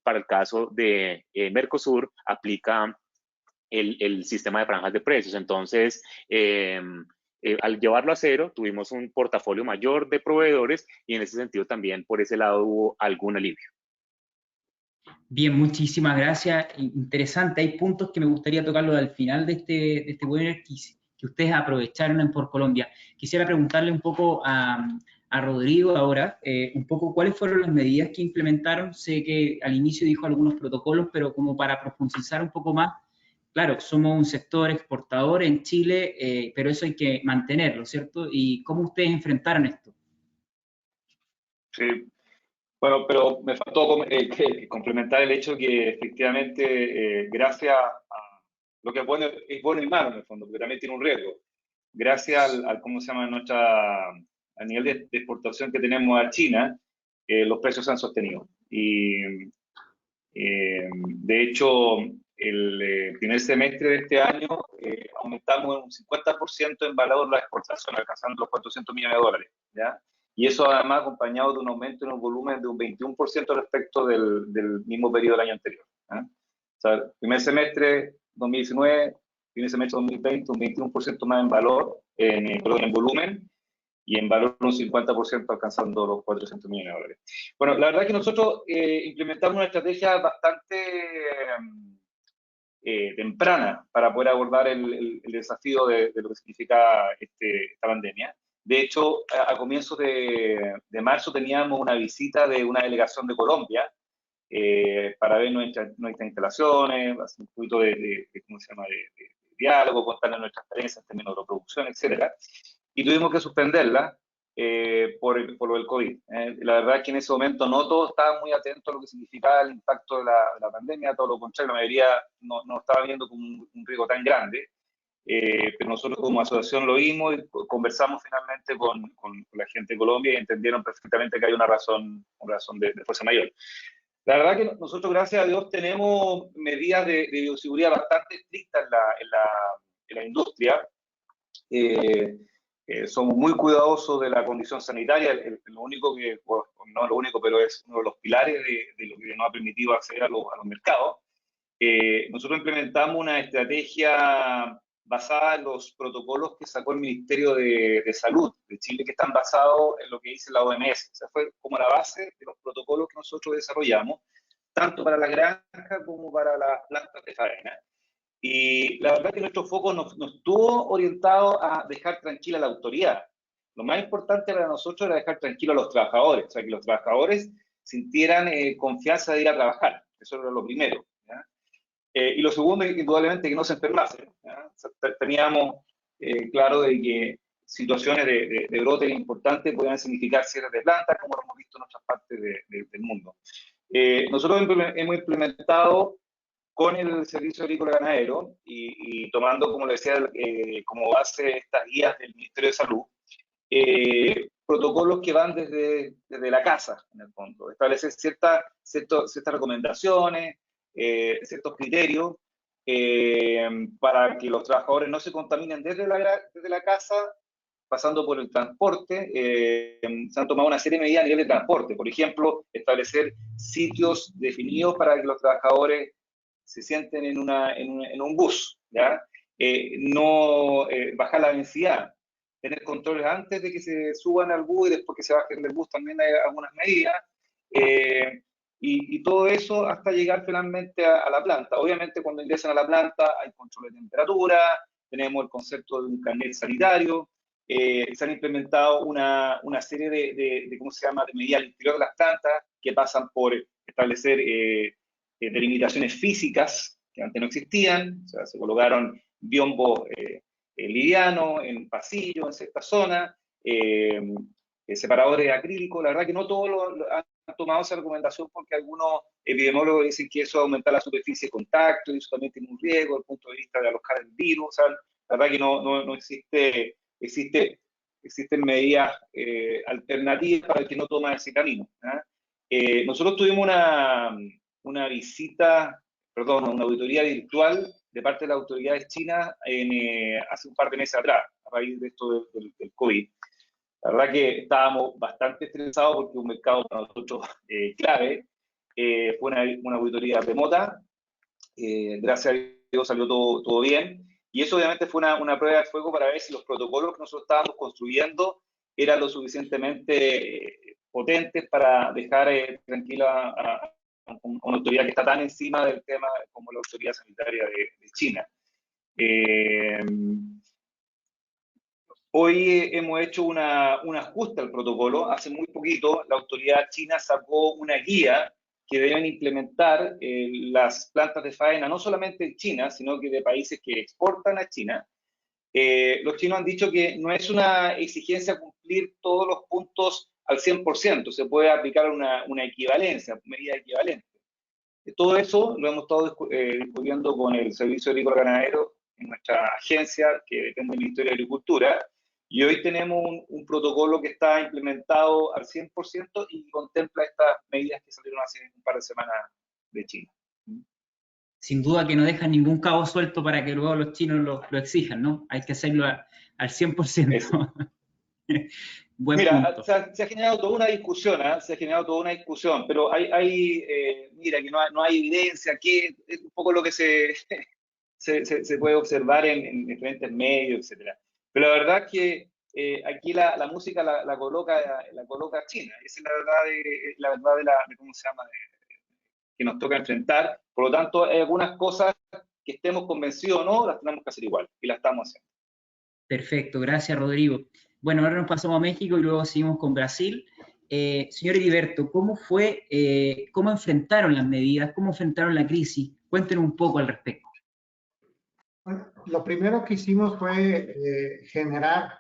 para el caso de Mercosur aplica el sistema de franjas de precios. Entonces, al llevarlo a 0, tuvimos un portafolio mayor de proveedores, y en ese sentido también por ese lado hubo algún alivio. Bien, muchísimas gracias. Interesante. Hay puntos que me gustaría tocarlos al final de este webinar que ustedes aprovecharon en Por Colombia. Quisiera preguntarle un poco a Rodrigo ahora, un poco cuáles fueron las medidas que implementaron. Sé que al inicio dijo algunos protocolos, pero como para profundizar un poco más. Claro, somos un sector exportador en Chile, pero eso hay que mantenerlo, ¿cierto? ¿Y cómo ustedes enfrentaron esto? Sí. Bueno, pero me faltó complementar el hecho que efectivamente, gracias a lo que es bueno y malo en el fondo, porque también tiene un riesgo. Gracias al ¿cómo se llama? Al nivel de exportación que tenemos a China, los precios se han sostenido. Y de hecho, el primer semestre de este año aumentamos un 50% en valor la exportación, alcanzando los 400 millones de dólares, ¿ya? Y eso además acompañado de un aumento en el volumen de un 21% respecto del mismo periodo del año anterior, ¿eh? O sea, primer semestre 2019, primer semestre 2020, un 21% más en valor, en volumen, y en valor un 50% alcanzando los 400 millones de dólares. Bueno, la verdad es que nosotros implementamos una estrategia bastante temprana para poder abordar el desafío de lo que significa esta pandemia. De hecho, a comienzos de marzo teníamos una visita de una delegación de Colombia para ver nuestras instalaciones, hacer un poquito ¿cómo se llama?, de diálogo, contarles nuestras experiencias en términos de producción, etcétera. Y tuvimos que suspenderla por lo del COVID. La verdad es que en ese momento no todos estaban muy atentos a lo que significaba el impacto de la pandemia, todo lo contrario, la mayoría no estaba viendo como un riesgo tan grande. Pero nosotros como asociación lo vimos y conversamos finalmente con la gente de Colombia y entendieron perfectamente que hay una razón de fuerza mayor. La verdad que nosotros, gracias a Dios, tenemos medidas de bioseguridad bastante estrictas en la industria. Somos muy cuidadosos de la condición sanitaria, lo único que, bueno, no lo único, pero es uno de los pilares de lo que nos ha permitido acceder a los mercados. Nosotros implementamos una estrategia basada en los protocolos que sacó el Ministerio de Salud de Chile, que están basados en lo que dice la OMS. O sea, fue como la base de los protocolos que nosotros desarrollamos, tanto para la granja como para las plantas de faena. Y la verdad es que nuestro foco no estuvo orientado a dejar tranquila a la autoridad, Lo más importante para nosotros era dejar tranquilos a los trabajadores, o sea, que los trabajadores sintieran confianza de ir a trabajar. Eso era lo primero, ¿ya? Y lo segundo, indudablemente, que no se enfermasen, ¿ya? O sea, teníamos claro de que situaciones de brote importantes podían significar cierres de plantas, como lo hemos visto en otras partes del mundo. Nosotros hemos implementado con el Servicio Agrícola Ganadero y tomando, como le decía, como base estas guías del Ministerio de Salud, protocolos que van desde la casa, en el fondo. Establecer ciertas recomendaciones, ciertos criterios para que los trabajadores no se contaminen desde la casa, pasando por el transporte. Se han tomado una serie de medidas a nivel de transporte. Por ejemplo, establecer sitios definidos para que los trabajadores se sienten en un bus, ¿ya? No bajar la densidad, tener controles antes de que se suban al bus y después que se bajen del bus también hay algunas medidas, y todo eso hasta llegar finalmente a la planta. Obviamente cuando ingresan a la planta hay control de temperatura, tenemos el concepto de un carnet sanitario, se han implementado una serie de ¿cómo se llama?, de medidas al interior de las plantas que pasan por establecer delimitaciones físicas que antes no existían, o sea, se colocaron biombos livianos en pasillos, en ciertas zonas, separadores acrílicos. La verdad que no todos han tomado esa recomendación porque algunos epidemiólogos dicen que eso aumenta la superficie de contacto y eso también tiene un riesgo desde el punto de vista de alojar el virus. O sea, la verdad que no existen medidas alternativas para el que no toma ese camino, ¿eh? Nosotros tuvimos una auditoría virtual de parte de las autoridades chinas hace un par de meses atrás, a raíz de esto del COVID. La verdad que estábamos bastante estresados porque un mercado para nosotros clave. Fue una auditoría remota, gracias a Dios salió todo bien, y eso obviamente fue una prueba de fuego para ver si los protocolos que nosotros estábamos construyendo eran lo suficientemente potentes para dejar tranquila a una autoridad que está tan encima del tema como la autoridad sanitaria de China. Hoy hemos hecho un ajuste al protocolo. Hace muy poquito la autoridad china sacó una guía que deben implementar las plantas de faena, no solamente en China, sino que de países que exportan a China. Los chinos han dicho que no es una exigencia cumplir todos los puntos al 100%, se puede aplicar una equivalencia, medida equivalente. Todo eso lo hemos estado discutiendo con el Servicio Agrícola Ganadero en nuestra agencia, que depende del Ministerio de Agricultura, y hoy tenemos un protocolo que está implementado al 100% y contempla estas medidas que salieron hace un par de semanas de China. Sin duda que no dejan ningún cabo suelto para que luego los chinos lo exijan, ¿no? Hay que hacerlo al 100%. Buen Mira, punto. se ha generado toda una discusión, se ha generado toda una discusión, pero mira, que no hay evidencia, que es un poco lo que se puede observar en diferentes medios, etc. Pero la verdad es que aquí la música la coloca China. Esa es la verdad de ¿cómo se llama?, que nos toca enfrentar. Por lo tanto, hay algunas cosas que estemos convencidos o no, las tenemos que hacer igual, y las estamos haciendo. Perfecto, gracias Rodrigo. Bueno, ahora nos pasamos a México y luego seguimos con Brasil. Señor Heriberto, ¿cómo enfrentaron las medidas? ¿Cómo enfrentaron la crisis? Cuéntenos un poco al respecto. Bueno, lo primero que hicimos fue generar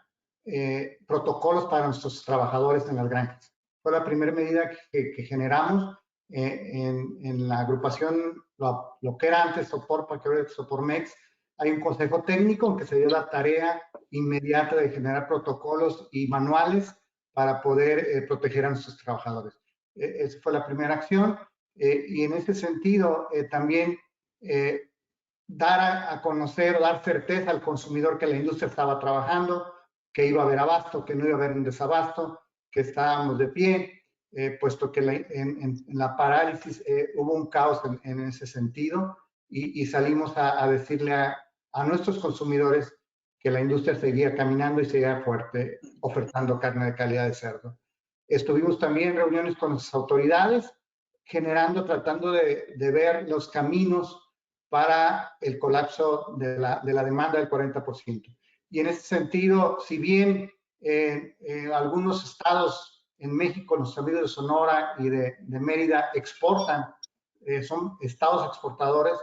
protocolos para nuestros trabajadores en las granjas. Fue la primera medida que generamos en la agrupación, lo que era antes Soporpa, que ahora es Sopormex. Hay un consejo técnico en que se dio la tarea inmediata de generar protocolos y manuales para poder proteger a nuestros trabajadores. Esa fue la primera acción, y en ese sentido también dar a conocer, dar certeza al consumidor que la industria estaba trabajando, que iba a haber abasto, que no iba a haber un desabasto, que estábamos de pie, puesto que en la parálisis hubo un caos en ese sentido, y salimos a decirle a nuestros consumidores que la industria seguía caminando y seguía fuerte, ofertando carne de calidad de cerdo. Estuvimos también en reuniones con las autoridades, tratando de ver los caminos para el colapso de la demanda del 40%. Y en ese sentido, si bien Algunos estados en México, nuestros amigos de Sonora y de Mérida, exportan, son estados exportadores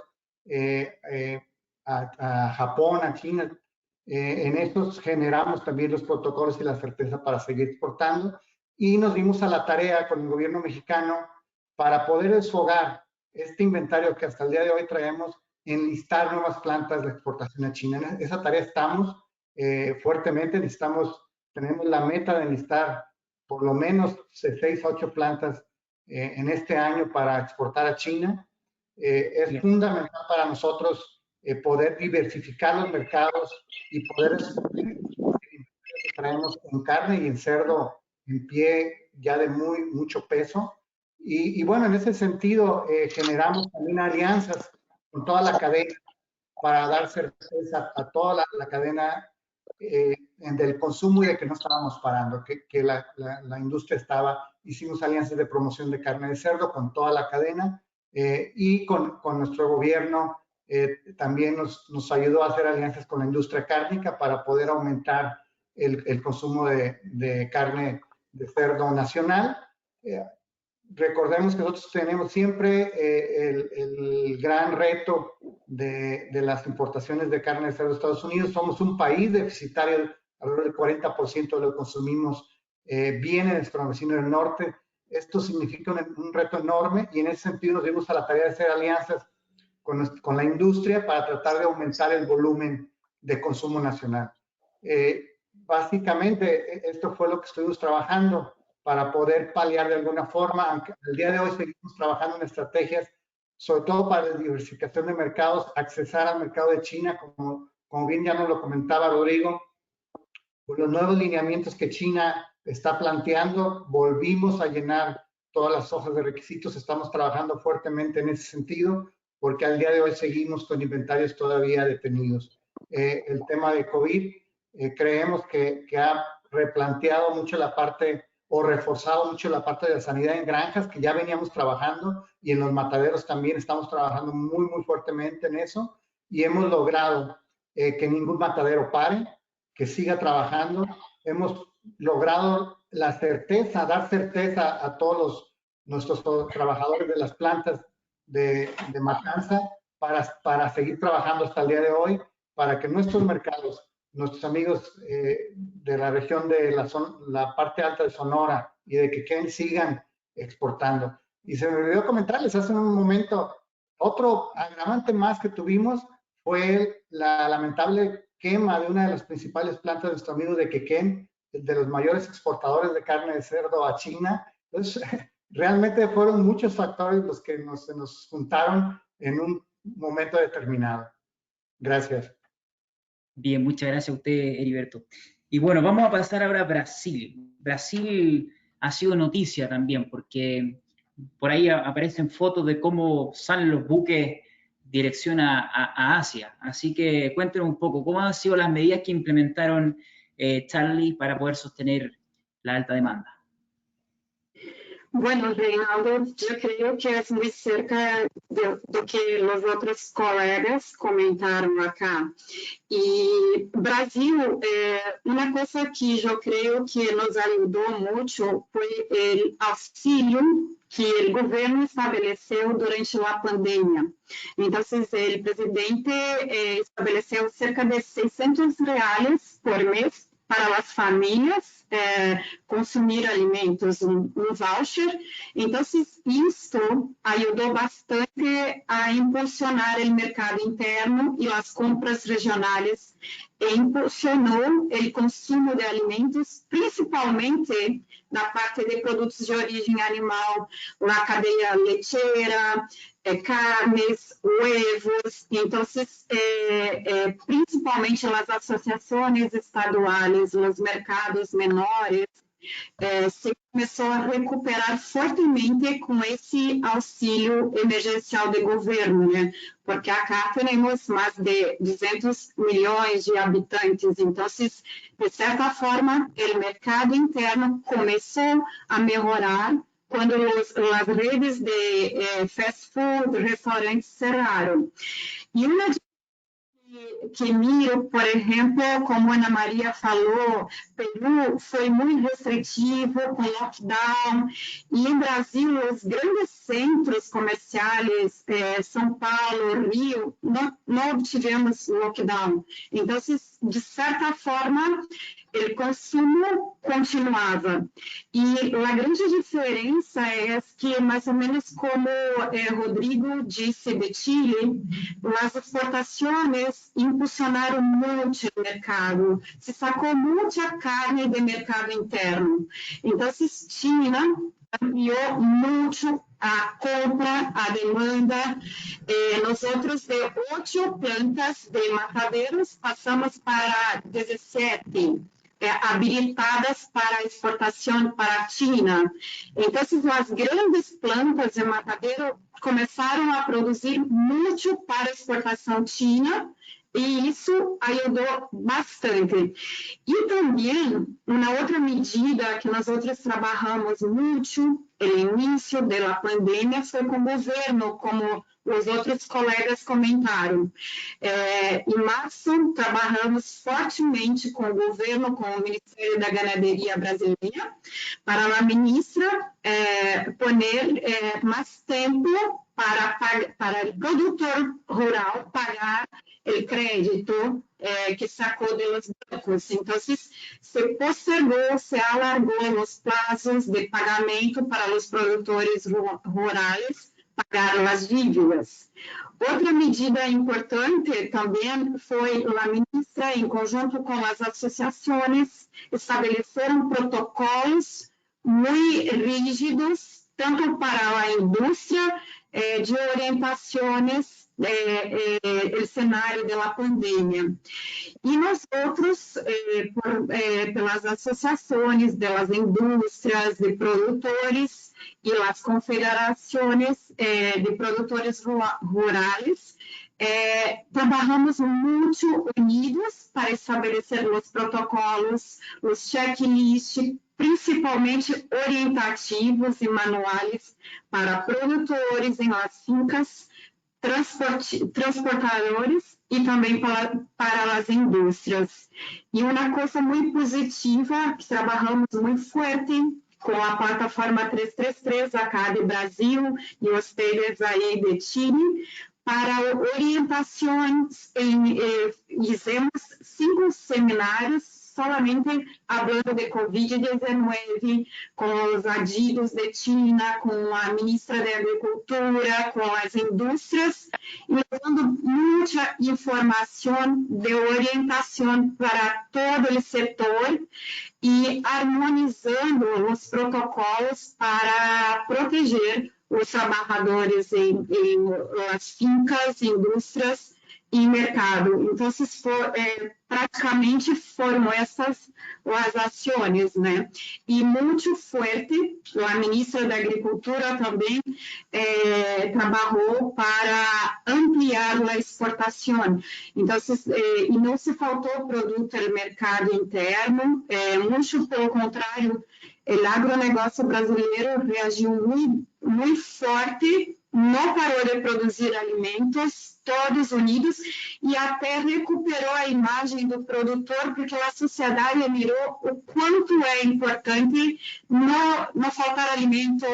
a Japón, a China. En estos generamos también los protocolos y la certeza para seguir exportando, y nos dimos a la tarea con el gobierno mexicano para poder desfogar este inventario que hasta el día de hoy traemos, enlistar nuevas plantas de exportación a China. En esa tarea estamos fuertemente. Tenemos la meta de enlistar por lo menos 6 a 8 plantas en este año para exportar a China. Es fundamental para nosotros poder diversificar los mercados y poder exportar que traemos en carne y en cerdo en pie ya de mucho peso. Y bueno, en ese sentido generamos también alianzas con toda la cadena para dar certeza a toda la cadena del consumo y de que no estábamos parando, que la industria hicimos alianzas de promoción de carne de cerdo con toda la cadena y con nuestro gobierno también nos ayudó a hacer alianzas con la industria cárnica para poder aumentar el consumo de carne de cerdo nacional. Recordemos que nosotros tenemos siempre el gran reto de las importaciones de carne de cerdo de Estados Unidos. Somos un país deficitario, alrededor del 40% de lo que consumimos viene de nuestro vecino del norte. Esto significa un reto enorme, y en ese sentido nos dimos a la tarea de hacer alianzas con la industria para tratar de aumentar el volumen de consumo nacional. Básicamente, esto fue lo que estuvimos trabajando para poder paliar de alguna forma, aunque al día de hoy seguimos trabajando en estrategias, sobre todo para la diversificación de mercados, accesar al mercado de China, como bien ya nos lo comentaba Rodrigo, con los nuevos lineamientos que China está planteando, volvimos a llenar todas las hojas de requisitos, estamos trabajando fuertemente en ese sentido, porque al día de hoy seguimos con inventarios todavía detenidos. El tema de COVID, creemos que ha replanteado mucho la parte o reforzado mucho la parte de la sanidad en granjas, que ya veníamos trabajando, y en los mataderos también estamos trabajando muy fuertemente en eso, y hemos logrado que ningún matadero pare, que siga trabajando. Hemos logrado la certeza, dar certeza a todos nuestros trabajadores de las plantas de matanza para seguir trabajando hasta el día de hoy, para que nuestros mercados, nuestros amigos de la región de la parte alta de Sonora y de Quequén sigan exportando. Y se me olvidó comentarles hace un momento, otro agravante más que tuvimos fue la lamentable quema de una de las principales plantas de nuestro amigo de Quequén, de los mayores exportadores de carne de cerdo a China. Entonces, realmente fueron muchos factores los que se nos juntaron en un momento determinado. Gracias. Bien, muchas gracias a usted, Heriberto. Y bueno, vamos a pasar ahora a Brasil. Brasil ha sido noticia también, porque por ahí aparecen fotos de cómo salen los buques dirección a Asia. Así que cuéntenos un poco, ¿cómo han sido las medidas que implementaron Charlie para poder sostener la alta demanda? Bueno, Reinaldo, yo creo que es muy cerca de que los otros colegas comentaron acá. Y Brasil, una cosa que yo creo que nos ayudó mucho fue el auxilio que el gobierno estableceu durante a pandemia. Então, o presidente estabeleceu cerca de R$600 por mês para as famílias consumir alimentos, um voucher. Então, isto ajudou bastante a impulsionar o mercado interno e as compras regionais, e impulsionou o consumo de alimentos, principalmente na parte de produtos de origem animal, na cadeia lecheira, carnes, huevos. Então, principalmente nas associações estaduais, nos mercados menores, se começou a recuperar fortemente com esse auxílio emergencial do governo, né? Porque acá temos mais de 200 milhões de habitantes. Então, de certa forma, o mercado interno começou a melhorar quando as redes de fast food, restaurantes cerraram. E uma que miro, por exemplo, como Ana Maria falou, Peru foi muito restritivo com lockdown, e em Brasil, os grandes centros comerciais, São Paulo, Rio, não tivemos lockdown. Então, de certa forma, o consumo continuava. E a grande diferença é que, mais ou menos como Rodrigo disse de Chile, as exportações impulsionaram muito o mercado, se sacou muita carne do mercado interno. Então, China ampliou muito a compra, a demanda. Nós outros, de 8 plantas de matadeiros, passamos para 17. Habilitadas para exportação para a China. Então, as grandes plantas de matadeiro começaram a produzir muito para exportação China, e isso ajudou bastante. E também, uma outra medida que nós outros trabalhamos muito no início da pandemia foi com o governo, como os outros colegas comentaram. Em março, trabalhamos fortemente com o governo, com o Ministério da Ganaderia brasileira, para a ministra poner mais tempo para o produtor rural pagar o crédito que sacou dos bancos. Então, se postergou, se alargou os prazos de pagamento para os produtores rurais pagar as dívidas. Outra medida importante também foi a ministra, em conjunto com as associações, estabeleceram protocolos muito rígidos, tanto para a indústria, de orientações o cenário da pandemia. E nós outros, pelas associações das indústrias, de produtores e as confederações de produtores rurais, trabalhamos muito unidos para estabelecer os protocolos, os checklists, principalmente orientativos e manuais para produtores em las fincas, transportadores e também para as indústrias. E uma coisa muito positiva, que trabalhamos muito forte com a plataforma 333, acá do Brasil, e os países aí de Chile, para orientações, fizemos 5 seminários solamente falando de Covid-19, com os adidos de China, com a ministra da Agricultura, com as indústrias, e levando muita informação de orientação para todo o setor e harmonizando os protocolos para proteger os trabalhadores em as fincas, indústrias e mercado. Então, praticamente foram essas as ações, né? E muito forte, a ministra da Agricultura também trabalhou para ampliar a exportação. Então, e não se faltou produto no mercado interno, muito pelo contrário, o agronegócio brasileiro reagiu muito forte, não parou de produzir alimentos, todos unidos, e até recuperou a imagem do produtor, porque a sociedade mirou o quanto é importante não faltar alimento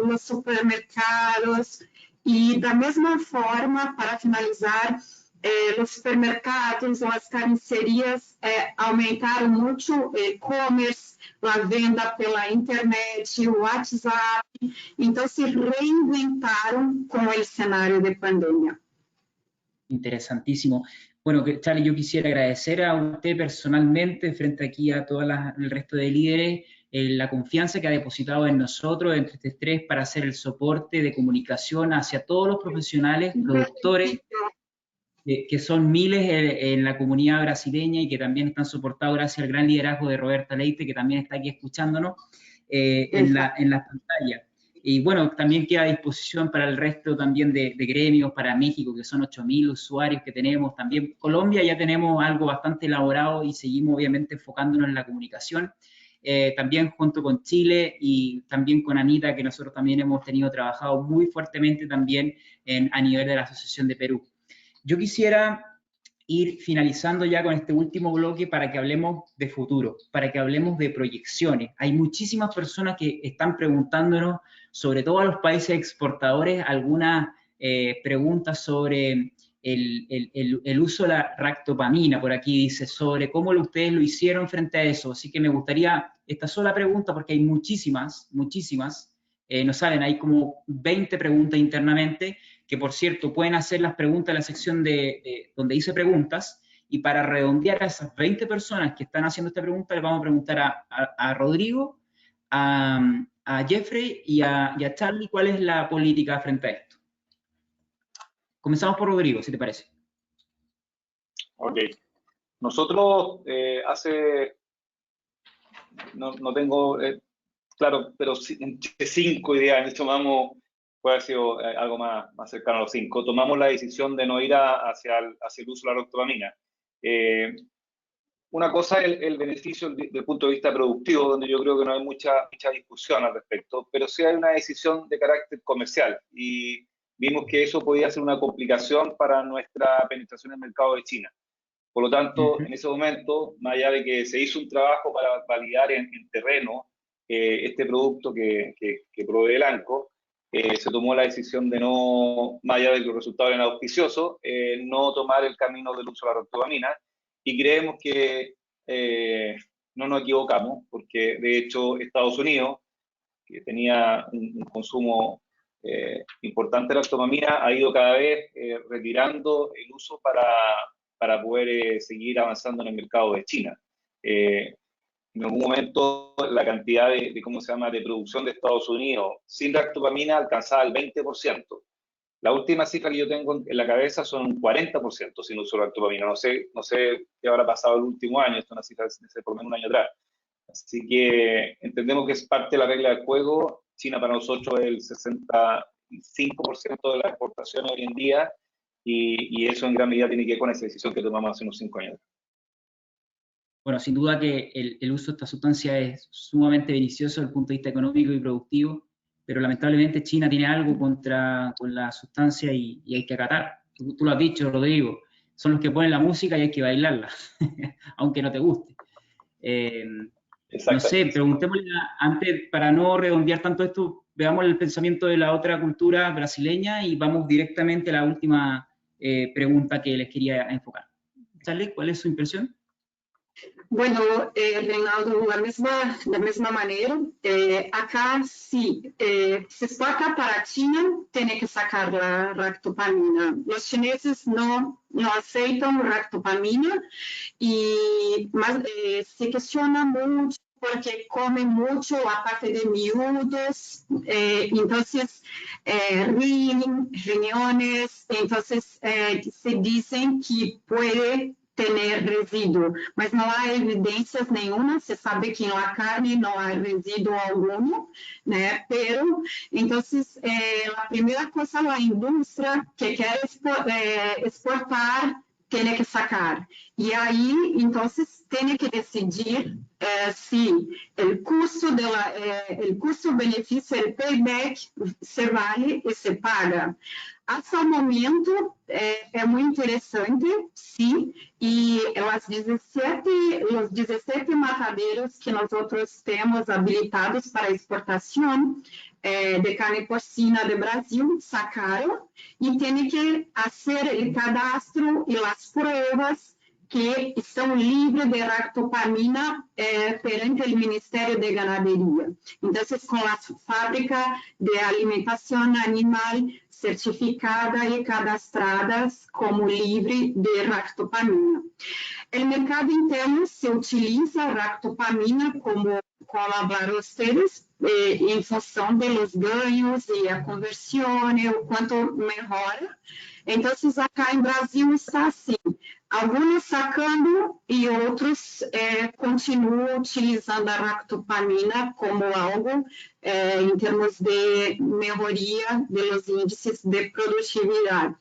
nos supermercados. E, da mesma forma, para finalizar, os supermercados, as carnicerias aumentaram muito o e-commerce, a venda pela internet, o WhatsApp, então se reinventaram com o cenário de pandemia. Interesantísimo. Bueno, Charlie, yo quisiera agradecer a usted personalmente, frente aquí a todo el resto de líderes, la confianza que ha depositado en nosotros, en 333, para hacer el soporte de comunicación hacia todos los profesionales, productores, que son miles en la comunidad brasileña y que también están soportados gracias al gran liderazgo de Roberta Leite, que también está aquí escuchándonos en la pantalla. Y bueno, también queda a disposición para el resto también de gremios, para México, que son 8.000 usuarios que tenemos. También Colombia ya tenemos algo bastante elaborado y seguimos obviamente enfocándonos en la comunicación. También junto con Chile y también con Anita, que nosotros también hemos trabajado muy fuertemente también a nivel de la Asociación de Perú. Yo quisiera ir finalizando ya con este último bloque para que hablemos de futuro, para que hablemos de proyecciones. Hay muchísimas personas que están preguntándonos, sobre todo a los países exportadores, algunas preguntas sobre el uso de la ractopamina. Por aquí dice sobre cómo ustedes lo hicieron frente a eso. Así que me gustaría esta sola pregunta, porque hay muchísimas, no saben, hay como 20 preguntas internamente, que por cierto pueden hacer las preguntas en la sección donde dice preguntas, y para redondear a esas 20 personas que están haciendo esta pregunta, les vamos a preguntar a Rodrigo, a Jeffrey y a Charlie cuál es la política frente a esto. Comenzamos por Rodrigo, si te parece. Ok. Nosotros no tengo claro, pero entre 5 y 10 años tomamos, puede haber sido algo más cercano a los 5, tomamos la decisión de no ir hacia el uso de la ractopamina. Una cosa es el beneficio desde el punto de vista productivo, donde yo creo que no hay mucha discusión al respecto, pero sí hay una decisión de carácter comercial y vimos que eso podía ser una complicación para nuestra penetración en el mercado de China. Por lo tanto, en ese momento, más allá de que se hizo un trabajo para validar en terreno este producto que provee el ANCO, se tomó la decisión de no, más allá de que los resultados eran auspiciosos, no tomar el camino del uso de la ractopamina, y creemos que no nos equivocamos, porque de hecho Estados Unidos, que tenía un consumo importante de ractopamina, ha ido cada vez retirando el uso para poder seguir avanzando en el mercado de China. En algún momento la cantidad de producción de Estados Unidos sin ractopamina alcanzaba el 20%. La última cifra que yo tengo en la cabeza son un 40% sin uso de ractopamina. No sé qué habrá pasado el último año, esto es una cifra de por lo menos un año atrás. Así que entendemos que es parte de la regla del juego. China para nosotros es el 65% de las exportaciones hoy en día, y eso en gran medida tiene que ver con esa decisión que tomamos hace unos 5 años. Bueno, sin duda que el uso de esta sustancia es sumamente beneficioso desde el punto de vista económico y productivo, pero lamentablemente China tiene algo con la sustancia y hay que acatar. Tú lo has dicho, Rodrigo, son los que ponen la música y hay que bailarla, aunque no te guste. No sé, preguntémosle antes, para no redondear tanto esto, veamos el pensamiento de la otra cultura brasileña y vamos directamente a la última pregunta que les quería enfocar. Charlie, ¿cuál es su impresión? Bueno, Reinaldo, da mesma maneira, acá se exporta para a China, tem que sacar a ractopamina. Os chineses não aceitam ractopamina, mas se questiona muito porque comem muito a parte de miúdos, então riñones, então se dizem que pode ter resíduo, mas não há evidências nenhuma, se sabe que na carne não há resíduo algum, né? Pero, então, a primeira coisa, a indústria que quer exportar, tem que sacar. E aí, então, tem que decidir se o custo-benefício, o payback, se vale e se paga. Até o momento, é muito interessante, sim, e os 17 matadeiros que nós outros temos habilitados para exportação de carne porcina do Brasil sacaram e tem que fazer o cadastro e as provas que estão livres de ractopamina perante o Ministério de Ganaderia. Então, com a fábrica de alimentação animal certificada e cadastradas como livre de ractopamina. No mercado interno se utiliza ractopamina, como hablaram vocês, em função dos ganhos e a conversão, o quanto melhora. Então, acá em Brasil está assim, alguns sacando e outros continuam utilizando a ractopamina como algo em termos de melhoria dos índices de produtividade.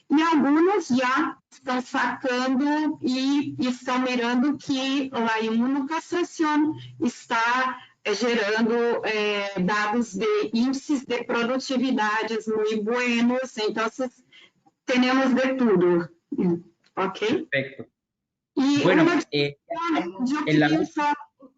E alguns já estão sacando e estão mirando que a imunocastração está gerando dados de índices de produtividades muito buenos, então temos de tudo. Ok. Perfecto. Y Bueno, yo en la... quería só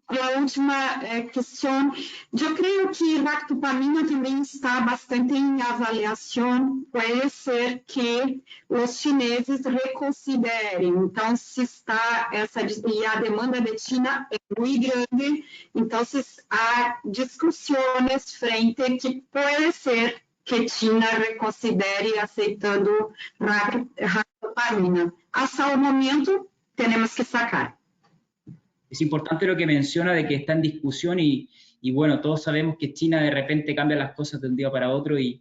a última questão. Eu creio que ractopamina também está bastante em avaliação. Pode ser que os chineses reconsiderem. Então, se está e a demanda de China é muito grande, então há discussões frente que pode ser que China reconsidere aceitando ractopamina. Hasta o momento, tenemos que sacar. Es importante lo que menciona de que está en discusión y bueno, todos sabemos que China de repente cambia las cosas de un día para otro y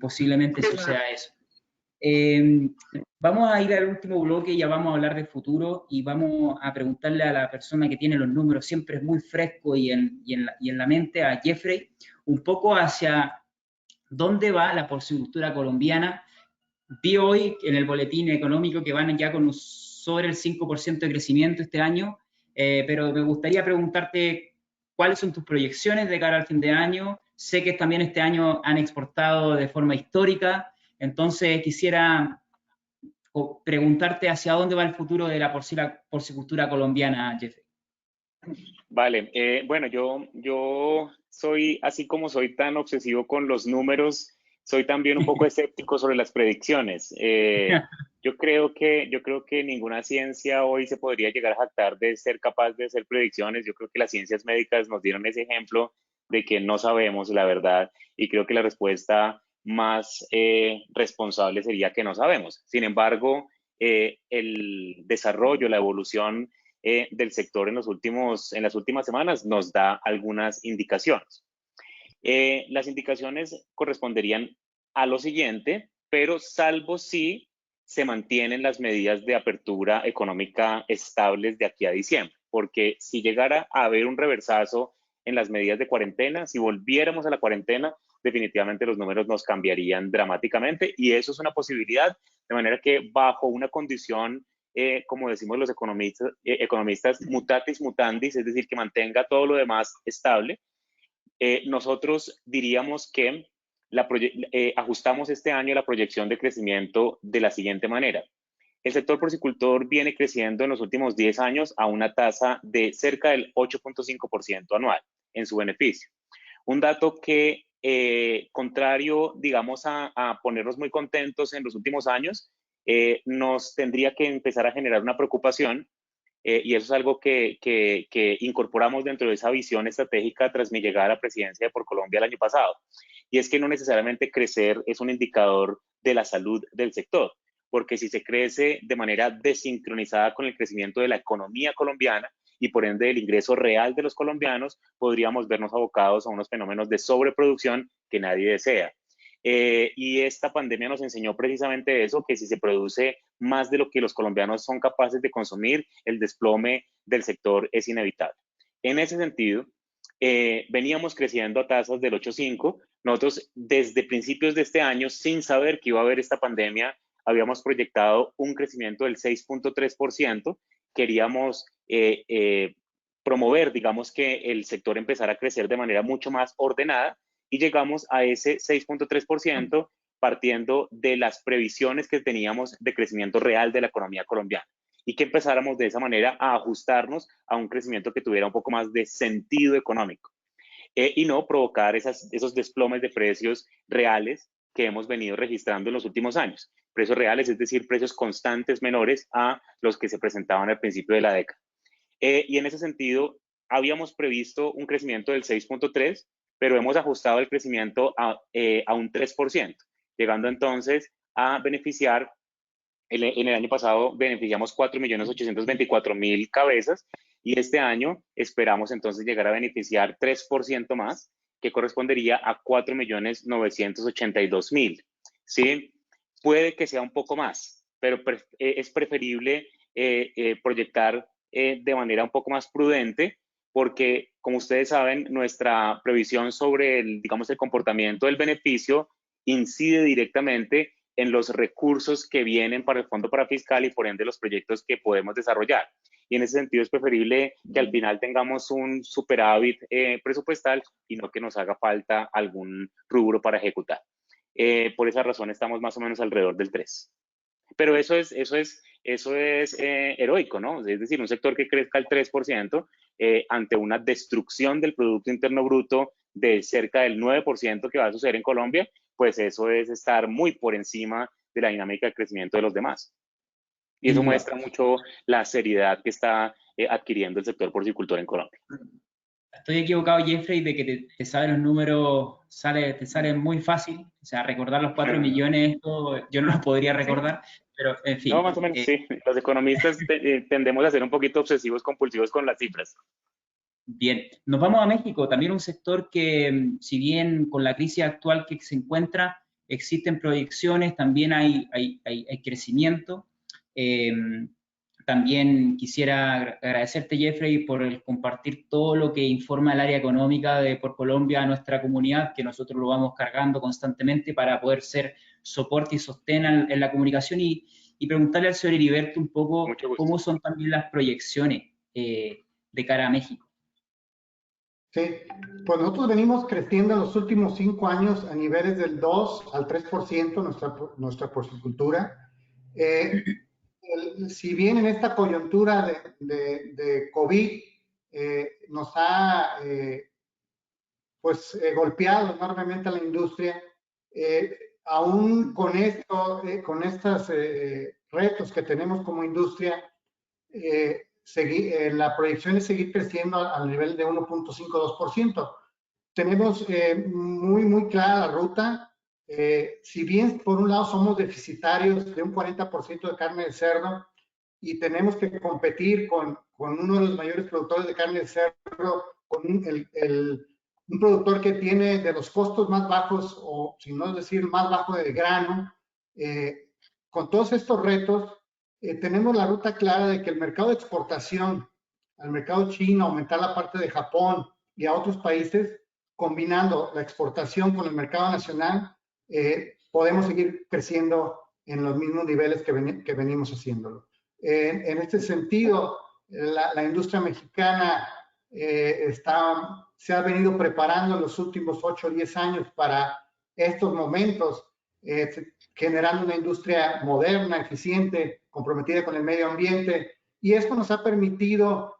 posiblemente suceda eso. Vamos a ir al último bloque, ya vamos a hablar de futuro y vamos a preguntarle a la persona que tiene los números, siempre es muy fresco y en la mente, a Jeffrey, un poco hacia dónde va la porcicultura colombiana. Vi hoy en el boletín económico que van ya con sobre el 5% de crecimiento este año, pero me gustaría preguntarte cuáles son tus proyecciones de cara al fin de año. Sé que también este año han exportado de forma histórica, entonces quisiera preguntarte hacia dónde va el futuro de la porcicultura colombiana, Jeffrey. Vale, bueno, yo soy, así como soy tan obsesivo con los números, soy también un poco escéptico sobre las predicciones. Yo creo que ninguna ciencia hoy se podría llegar a jactar de ser capaz de hacer predicciones. Yo creo que las ciencias médicas nos dieron ese ejemplo de que no sabemos la verdad y creo que la respuesta más responsable sería que no sabemos. Sin embargo, el desarrollo, la evolución del sector en las últimas semanas nos da algunas indicaciones. Las indicaciones corresponderían a lo siguiente, pero salvo si se mantienen las medidas de apertura económica estables de aquí a diciembre, porque si llegara a haber un reversazo en las medidas de cuarentena, si volviéramos a la cuarentena, definitivamente los números nos cambiarían dramáticamente y eso es una posibilidad, de manera que bajo una condición, como decimos los economistas, mutatis mutandis, es decir, que mantenga todo lo demás estable, nosotros diríamos que ajustamos este año la proyección de crecimiento de la siguiente manera. El sector porcicultor viene creciendo en los últimos 10 años a una tasa de cerca del 8.5% anual en su beneficio. Un dato que, contrario, digamos, a ponernos muy contentos en los últimos años, nos tendría que empezar a generar una preocupación. Y eso es algo que incorporamos dentro de esa visión estratégica tras mi llegada a la presidencia de PorColombia el año pasado. Y es que no necesariamente crecer es un indicador de la salud del sector, porque si se crece de manera desincronizada con el crecimiento de la economía colombiana y por ende del ingreso real de los colombianos, podríamos vernos abocados a unos fenómenos de sobreproducción que nadie desea. Y esta pandemia nos enseñó precisamente eso, que si se produce más de lo que los colombianos son capaces de consumir, el desplome del sector es inevitable. En ese sentido, veníamos creciendo a tasas del 8.5. Nosotros desde principios de este año, sin saber que iba a haber esta pandemia, habíamos proyectado un crecimiento del 6.3%. Queríamos promover, digamos, que el sector empezara a crecer de manera mucho más ordenada y llegamos a ese 6.3% partiendo de las previsiones que teníamos de crecimiento real de la economía colombiana y que empezáramos de esa manera a ajustarnos a un crecimiento que tuviera un poco más de sentido económico y no provocar esos desplomes de precios reales que hemos venido registrando en los últimos años. Precios reales, es decir, precios constantes menores a los que se presentaban al principio de la década. Y en ese sentido, habíamos previsto un crecimiento del 6.3%, pero hemos ajustado el crecimiento a un 3%, llegando entonces a beneficiar, en el año pasado beneficiamos 4.824.000 cabezas y este año esperamos entonces llegar a beneficiar 3% más, que correspondería a 4.982.000. ¿Sí? Puede que sea un poco más, pero es preferible proyectar de manera un poco más prudente, porque, como ustedes saben, nuestra previsión sobre el comportamiento del beneficio incide directamente en los recursos que vienen para el Fondo Parafiscal y por ende los proyectos que podemos desarrollar. Y en ese sentido es preferible que al final tengamos un superávit presupuestal y no que nos haga falta algún rubro para ejecutar. Por esa razón estamos más o menos alrededor del 3. Pero eso es heroico, ¿no? Es decir, un sector que crezca al 3% ante una destrucción del Producto Interno Bruto de cerca del 9% que va a suceder en Colombia, pues eso es estar muy por encima de la dinámica de crecimiento de los demás. Y eso muestra mucho la seriedad que está adquiriendo el sector porcicultor en Colombia. Estoy equivocado, Jeffrey, de que te saben los números, te sale muy fácil. O sea, recordar los 4 millones, esto yo no lo podría recordar, pero en fin. No, más o menos, sí. Los economistas tendemos a ser un poquito obsesivos, compulsivos con las cifras. Bien, nos vamos a México, también un sector que, si bien con la crisis actual que se encuentra, existen proyecciones, también hay crecimiento. También quisiera agradecerte, Jeffrey, por el compartir todo lo que informa el área económica de Por Colombia a nuestra comunidad, que nosotros lo vamos cargando constantemente para poder ser soporte y sostén en la comunicación, y preguntarle al señor Heriberto un poco cómo son también las proyecciones de cara a México. Sí, pues nosotros venimos creciendo en los últimos 5 años a niveles del 2 al 3% nuestra porcicultura. Si bien en esta coyuntura de COVID nos ha golpeado enormemente a la industria, aún con estos retos que tenemos como industria, la proyección es seguir creciendo al nivel de 1.52%. Tenemos muy clara la ruta. Si bien por un lado somos deficitarios de un 40% de carne de cerdo y tenemos que competir con uno de los mayores productores de carne de cerdo, con un productor que tiene de los costos más bajos, o si no decir más bajo de grano, con todos estos retos, tenemos la ruta clara de que el mercado de exportación al mercado chino, aumentar la parte de Japón y a otros países, combinando la exportación con el mercado nacional, podemos seguir creciendo en los mismos niveles que venimos haciéndolo. En este sentido, la industria mexicana se ha venido preparando en los últimos 8 o 10 años para estos momentos, generando una industria moderna, eficiente, comprometida con el medio ambiente, y esto nos ha permitido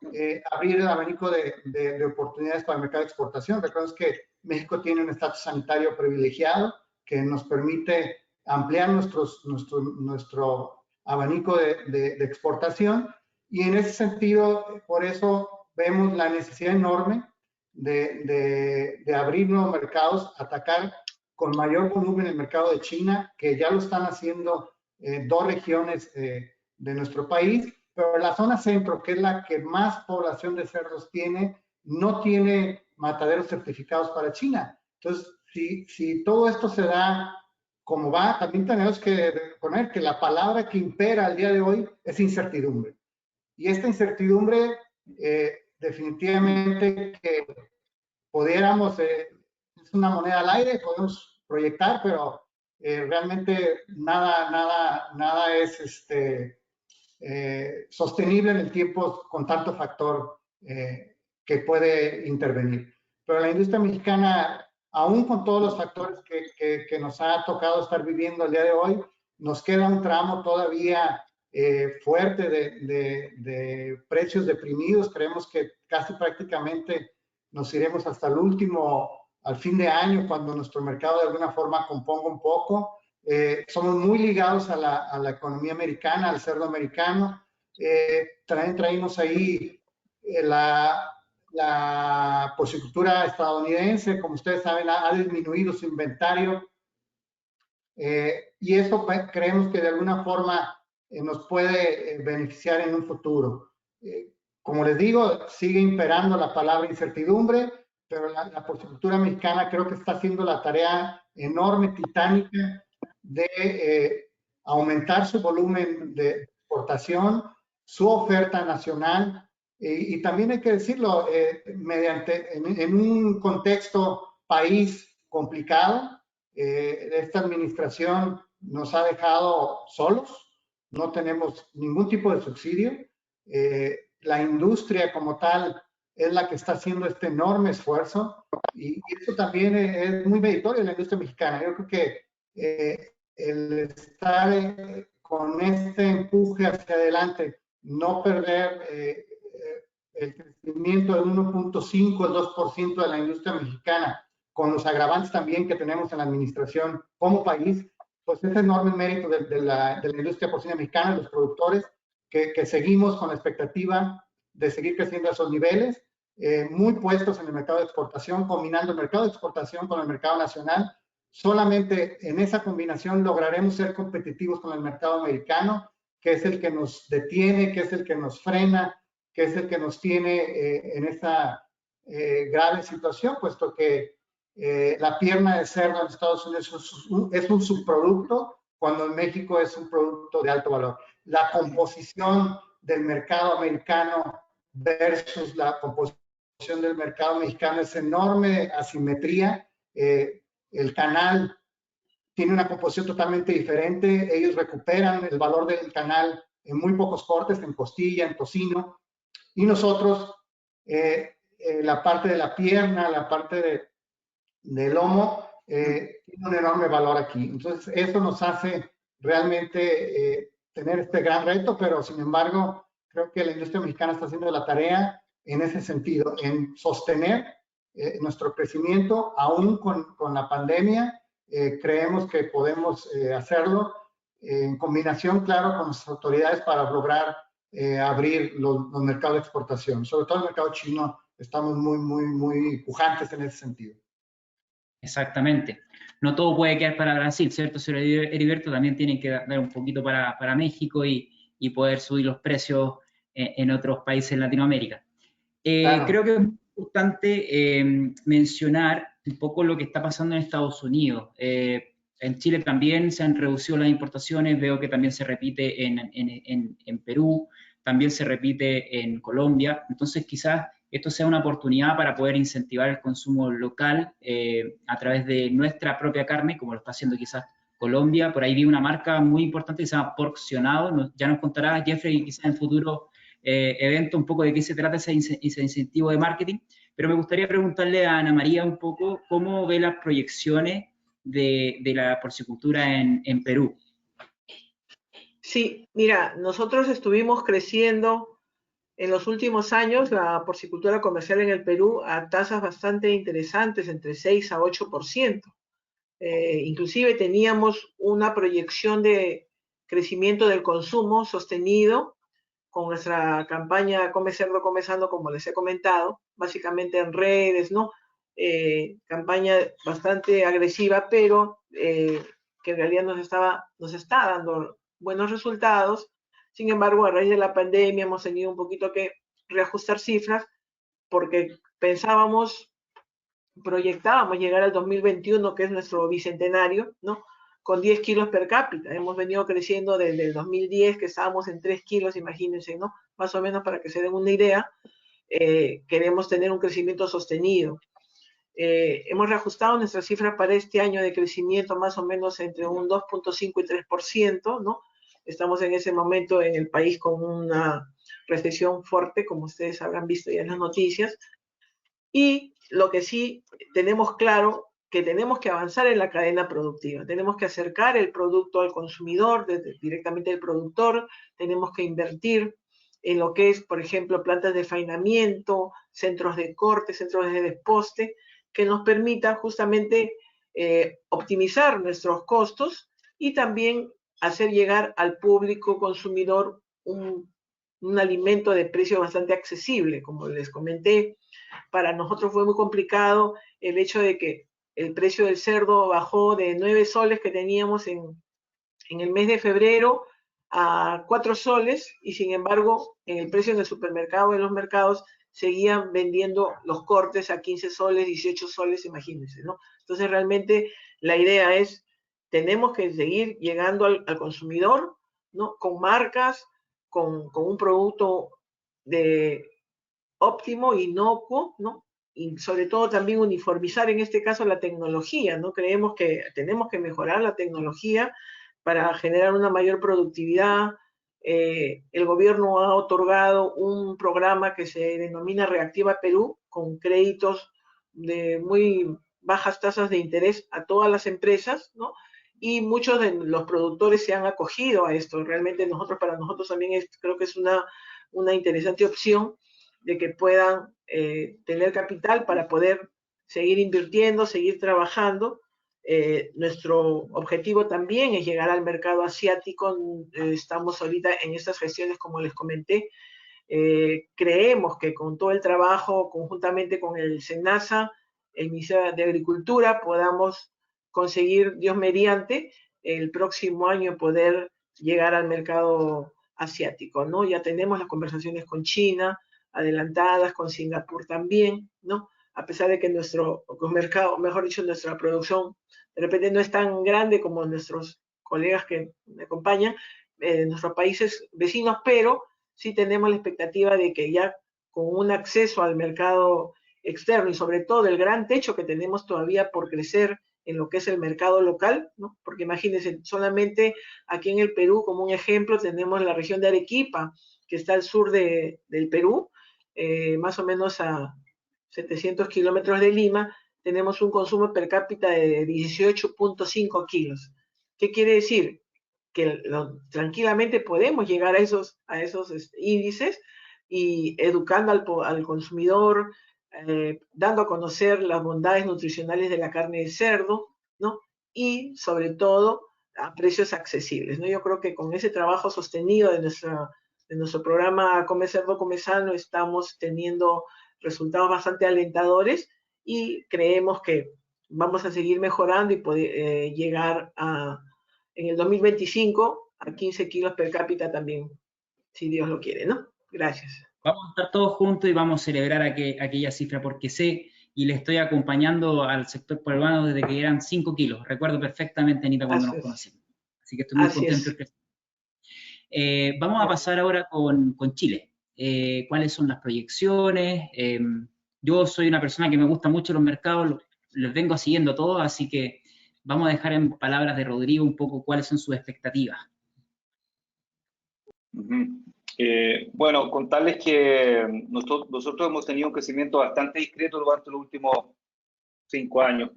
abrir el abanico de oportunidades para el mercado de exportación. Recuerden que México tiene un estatus sanitario privilegiado que nos permite ampliar nuestro abanico de exportación, y en ese sentido, por eso vemos la necesidad enorme de abrir nuevos mercados, atacar con mayor volumen el mercado de China, que ya lo están haciendo 2 regiones de nuestro país, pero la zona centro, que es la que más población de cerdos tiene, no tiene mataderos certificados para China. Entonces, si todo esto se da como va, también tenemos que poner que la palabra que impera al día de hoy es incertidumbre. Y esta incertidumbre, definitivamente que pudiéramos, es una moneda al aire, podemos proyectar, pero realmente nada es sostenible en el tiempo con tanto factor que puede intervenir. Pero la industria mexicana, aún con todos los factores que nos ha tocado estar viviendo el día de hoy, nos queda un tramo todavía fuerte de precios deprimidos. Creemos que casi prácticamente nos iremos hasta el último, al fin de año, cuando nuestro mercado de alguna forma componga un poco. Somos muy ligados a la economía americana, al cerdo americano. Traemos ahí la porcicultura estadounidense, como ustedes saben, ha disminuido su inventario, y eso creemos que de alguna forma nos puede beneficiar en un futuro. Como les digo, sigue imperando la palabra incertidumbre, pero la porcicultura mexicana creo que está haciendo la tarea enorme, titánica, de aumentar su volumen de exportación, su oferta nacional, y también hay que decirlo, en un contexto país complicado, esta administración nos ha dejado solos, no tenemos ningún tipo de subsidio, la industria como tal es la que está haciendo este enorme esfuerzo, y eso también es muy meritorio de la industria mexicana. Yo creo que el estar con este empuje hacia adelante, no perder el crecimiento del 1.5 al 2% de la industria mexicana, con los agravantes también que tenemos en la administración como país, pues es enorme mérito de la industria porcina mexicana, de los productores, que seguimos con la expectativa de seguir creciendo a esos niveles, muy puestos en el mercado de exportación, combinando el mercado de exportación con el mercado nacional. Solamente en esa combinación lograremos ser competitivos con el mercado americano, que es el que nos detiene, que es el que nos frena, que es el que nos tiene en esta grave situación, puesto que la pierna de cerdo en Estados Unidos es un subproducto, cuando en México es un producto de alto valor. La composición del mercado americano versus la composición del mercado mexicano es enorme asimetría. El canal tiene una composición totalmente diferente. Ellos recuperan el valor del canal en muy pocos cortes, en costilla, en tocino. Y nosotros, la parte de la pierna, la parte del lomo, tiene un enorme valor aquí. Entonces, eso nos hace realmente tener este gran reto, pero sin embargo, creo que la industria mexicana está haciendo la tarea en ese sentido, en sostener nuestro crecimiento, aún con la pandemia. Creemos que podemos hacerlo en combinación, claro, con las autoridades para lograr abrir los mercados de exportación. Sobre todo el mercado chino, estamos muy pujantes en ese sentido. Exactamente. No todo puede quedar para Brasil, ¿cierto, señor Heriberto? También tienen que dar un poquito para México y poder subir los precios en otros países de Latinoamérica. Claro. Creo que es muy importante mencionar un poco lo que está pasando en Estados Unidos. En Chile también se han reducido las importaciones, veo que también se repite en Perú, también se repite en Colombia. Entonces, quizás esto sea una oportunidad para poder incentivar el consumo local a través de nuestra propia carne, como lo está haciendo quizás Colombia. Por ahí vi una marca muy importante que se llama Porcionado. Ya nos contará Jeffrey quizás en futuro evento un poco de qué se trata ese incentivo de marketing. Pero me gustaría preguntarle a Ana María un poco cómo ve las proyecciones de la porcicultura en Perú. Sí, mira, nosotros estuvimos creciendo en los últimos años la porcicultura comercial en el Perú a tasas bastante interesantes, entre 6 a 8%. Inclusive teníamos una proyección de crecimiento del consumo sostenido con nuestra campaña Come Cerdo, Come Sano, como les he comentado, básicamente en redes, ¿no? Campaña bastante agresiva, pero que en realidad nos está dando buenos resultados. Sin embargo, a raíz de la pandemia hemos tenido un poquito que reajustar cifras porque proyectábamos llegar al 2021, que es nuestro bicentenario, ¿no? Con 10 kilos per cápita. Hemos venido creciendo desde el 2010, que estábamos en 3 kilos, imagínense, ¿no? Más o menos para que se den una idea. Queremos tener un crecimiento sostenido. Hemos reajustado nuestras cifras para este año de crecimiento más o menos entre un 2.5 y 3%, ¿no? Estamos en ese momento en el país con una recesión fuerte, como ustedes habrán visto ya en las noticias. Y lo que sí tenemos claro, que tenemos que avanzar en la cadena productiva. Tenemos que acercar el producto al consumidor, directamente del productor. Tenemos que invertir en lo que es, por ejemplo, plantas de faenamiento, centros de corte, centros de desposte, que nos permitan justamente optimizar nuestros costos y también hacer llegar al público consumidor un alimento de precio bastante accesible. Como les comenté, para nosotros fue muy complicado el hecho de que el precio del cerdo bajó de 9 soles que teníamos en el mes de febrero a 4 soles y sin embargo en el precio en el supermercado, en los mercados, seguían vendiendo los cortes a 15 soles, 18 soles, imagínense, ¿no? Entonces realmente la idea es, tenemos que seguir llegando al consumidor, ¿no? Con marcas, con un producto óptimo, inocuo, ¿no? Y sobre todo también uniformizar en este caso la tecnología, ¿no? Creemos que tenemos que mejorar la tecnología para generar una mayor productividad. El gobierno ha otorgado un programa que se denomina Reactiva Perú, con créditos de muy bajas tasas de interés a todas las empresas, ¿no? y muchos de los productores se han acogido a esto. Realmente para nosotros también creo que es una interesante opción de que puedan tener capital para poder seguir invirtiendo, seguir trabajando. Nuestro objetivo también es llegar al mercado asiático. Estamos ahorita en estas gestiones, como les comenté. Creemos que con todo el trabajo, conjuntamente con el SENASA, el Ministerio de Agricultura, podamos conseguir, Dios mediante, el próximo año poder llegar al mercado asiático, ¿no? Ya tenemos las conversaciones con China adelantadas, con Singapur también, ¿no? A pesar de que nuestro mercado, mejor dicho, nuestra producción de repente no es tan grande como nuestros colegas que me acompañan, nuestros países vecinos, pero sí tenemos la expectativa de que ya con un acceso al mercado externo y sobre todo el gran techo que tenemos todavía por crecer en lo que es el mercado local, ¿no? Porque imagínense, solamente aquí en el Perú, como un ejemplo, tenemos la región de Arequipa, que está al sur del Perú, más o menos a 700 kilómetros de Lima, tenemos un consumo per cápita de 18.5 kilos. ¿Qué quiere decir? Que tranquilamente podemos llegar a esos índices y educando al consumidor, dando a conocer las bondades nutricionales de la carne de cerdo, ¿no? Y sobre todo a precios accesibles, ¿no? Yo creo que con ese trabajo sostenido de nuestro programa Come Cerdo, Come Sano, estamos teniendo resultados bastante alentadores y creemos que vamos a seguir mejorando y poder llegar en el 2025 a 15 kilos per cápita también, si Dios lo quiere, ¿no? Gracias. Vamos a estar todos juntos y vamos a celebrar aquella cifra, porque sé y le estoy acompañando al sector peruano desde que eran 5 kilos. Recuerdo perfectamente, Anita, cuando nos conocimos. Así que estoy muy contento. Vamos a pasar ahora con Chile. ¿Cuáles son las proyecciones? Yo soy una persona que me gusta mucho los mercados, los vengo siguiendo todos, así que vamos a dejar en palabras de Rodrigo un poco cuáles son sus expectativas. Bueno, contarles que nosotros hemos tenido un crecimiento bastante discreto durante los últimos 5 años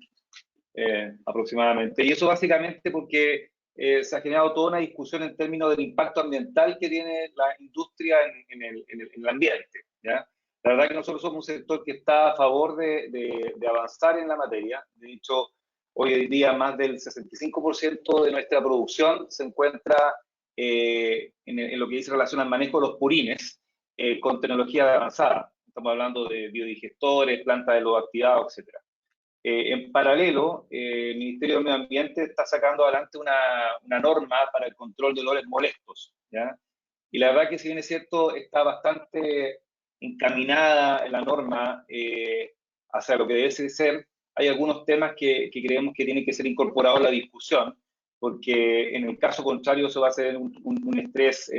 aproximadamente. Y eso básicamente porque se ha generado toda una discusión en términos del impacto ambiental que tiene la industria en el ambiente, ¿ya? La verdad que nosotros somos un sector que está a favor de avanzar en la materia. De hecho, hoy en día más del 65% de nuestra producción se encuentra en lo que dice relación al manejo de los purines con tecnología avanzada. Estamos hablando de biodigestores, plantas de lodo activado, etc. En paralelo, el Ministerio del Medio Ambiente está sacando adelante una norma para el control de olores molestos, ¿ya? Y la verdad que, si bien es cierto, está bastante encaminada la norma hacia lo que debe ser, hay algunos temas que creemos que tienen que ser incorporados a la discusión, porque en el caso contrario eso va a ser un estrés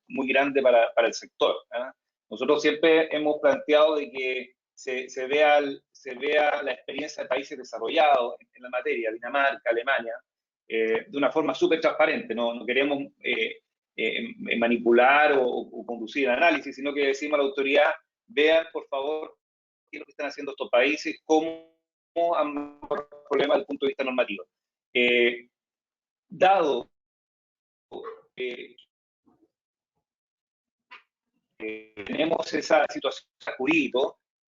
muy grande para el sector, ¿eh? Nosotros siempre hemos planteado de que se vea la experiencia de países desarrollados en la materia, Dinamarca, Alemania, de una forma súper transparente. No queremos manipular o conducir el análisis, sino que decimos a la autoridad, vean por favor qué es lo que están haciendo estos países, cómo han mejorado el problema desde el punto de vista normativo. Dado tenemos esa situación jurídica,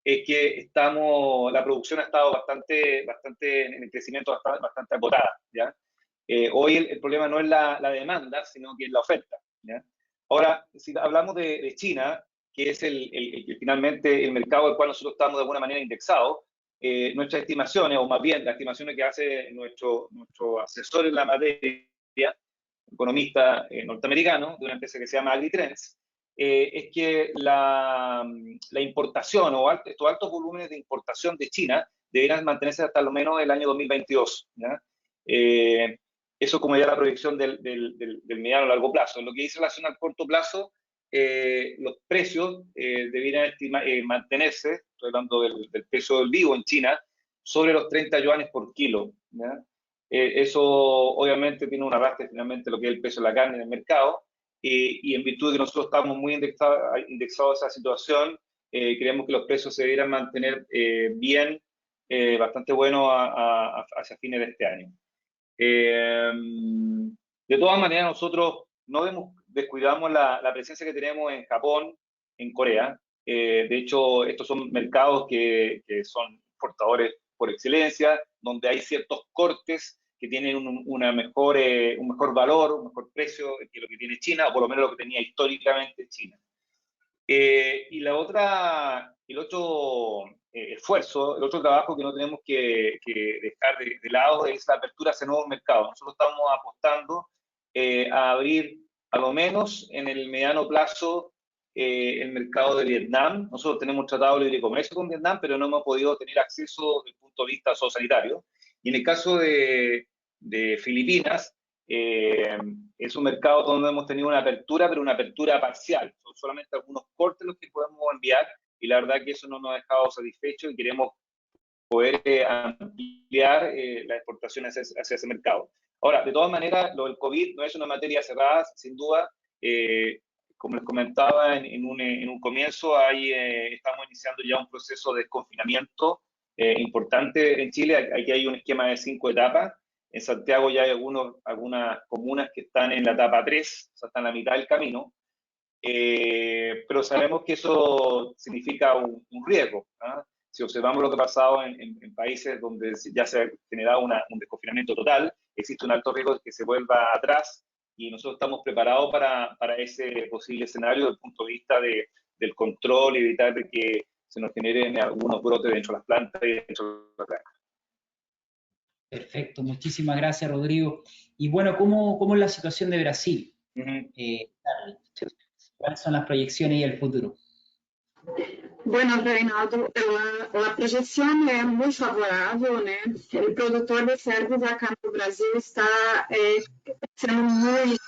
es que la producción ha estado bastante en el crecimiento bastante agotada, ¿ya? Hoy el problema no es la demanda, sino que es la oferta, ¿ya? Ahora, si hablamos de China, que es finalmente el mercado al cual nosotros estamos de alguna manera indexados, nuestras estimaciones, o más bien las estimaciones que hace nuestro asesor en la materia, economista norteamericano, de una empresa que se llama AgriTrends, es que la importación o estos altos volúmenes de importación de China deberán mantenerse hasta lo menos el año 2022, ¿ya? Eso como ya la proyección del mediano a largo plazo. En lo que dice relación al corto plazo, los precios deberían mantenerse, estoy hablando del precio del vivo en China, sobre los 30 yuanes por kilo, ¿ya? Eso obviamente tiene un arrastre finalmente lo que es el precio de la carne en el mercado, y en virtud de que nosotros estamos muy indexados a esa situación, creemos que los precios se deberían mantener bien, bastante buenos hacia fines de este año. De todas maneras, nosotros no descuidamos la presencia que tenemos en Japón, en Corea. De hecho, estos son mercados que son importadores por excelencia, donde hay ciertos cortes que tienen un mejor valor, un mejor precio que lo que tiene China, o por lo menos lo que tenía históricamente China. Y el otro esfuerzo, el otro trabajo que no tenemos que dejar de lado es la apertura hacia nuevos mercados. Nosotros estamos apostando a abrir, a lo menos en el mediano plazo, el mercado de Vietnam. Nosotros tenemos un tratado de libre comercio con Vietnam, pero no hemos podido tener acceso desde el punto de vista zoosanitario. Y en el caso de Filipinas, es un mercado donde hemos tenido una apertura, pero una apertura parcial. Son solamente algunos cortes los que podemos enviar, y la verdad que eso no nos ha dejado satisfechos y queremos poder ampliar las exportaciones hacia ese mercado. Ahora, de todas maneras, lo del COVID no es una materia cerrada, sin duda. Como les comentaba en un comienzo, ahí estamos iniciando ya un proceso de desconfinamiento importante en Chile. Aquí hay un esquema de 5 etapas. En Santiago ya hay algunas comunas que están en la etapa 3, o sea, están a la mitad del camino. Pero sabemos que eso significa un riesgo, ¿no? Si observamos lo que ha pasado en países donde ya se ha generado un desconfinamiento total, existe un alto riesgo de que se vuelva atrás, y nosotros estamos preparados para ese posible escenario desde el punto de vista del control y evitar de que se nos generen algunos brotes dentro de las plantas y dentro de las granjas. Perfecto, muchísimas gracias, Rodrigo. Y bueno, ¿cómo es la situación de Brasil? ¿Cuáles son las proyecciones y el futuro? Bueno, Reinaldo, a projeção é muito favorável, né? O produtor de cerdos acá no Brasil está sendo muito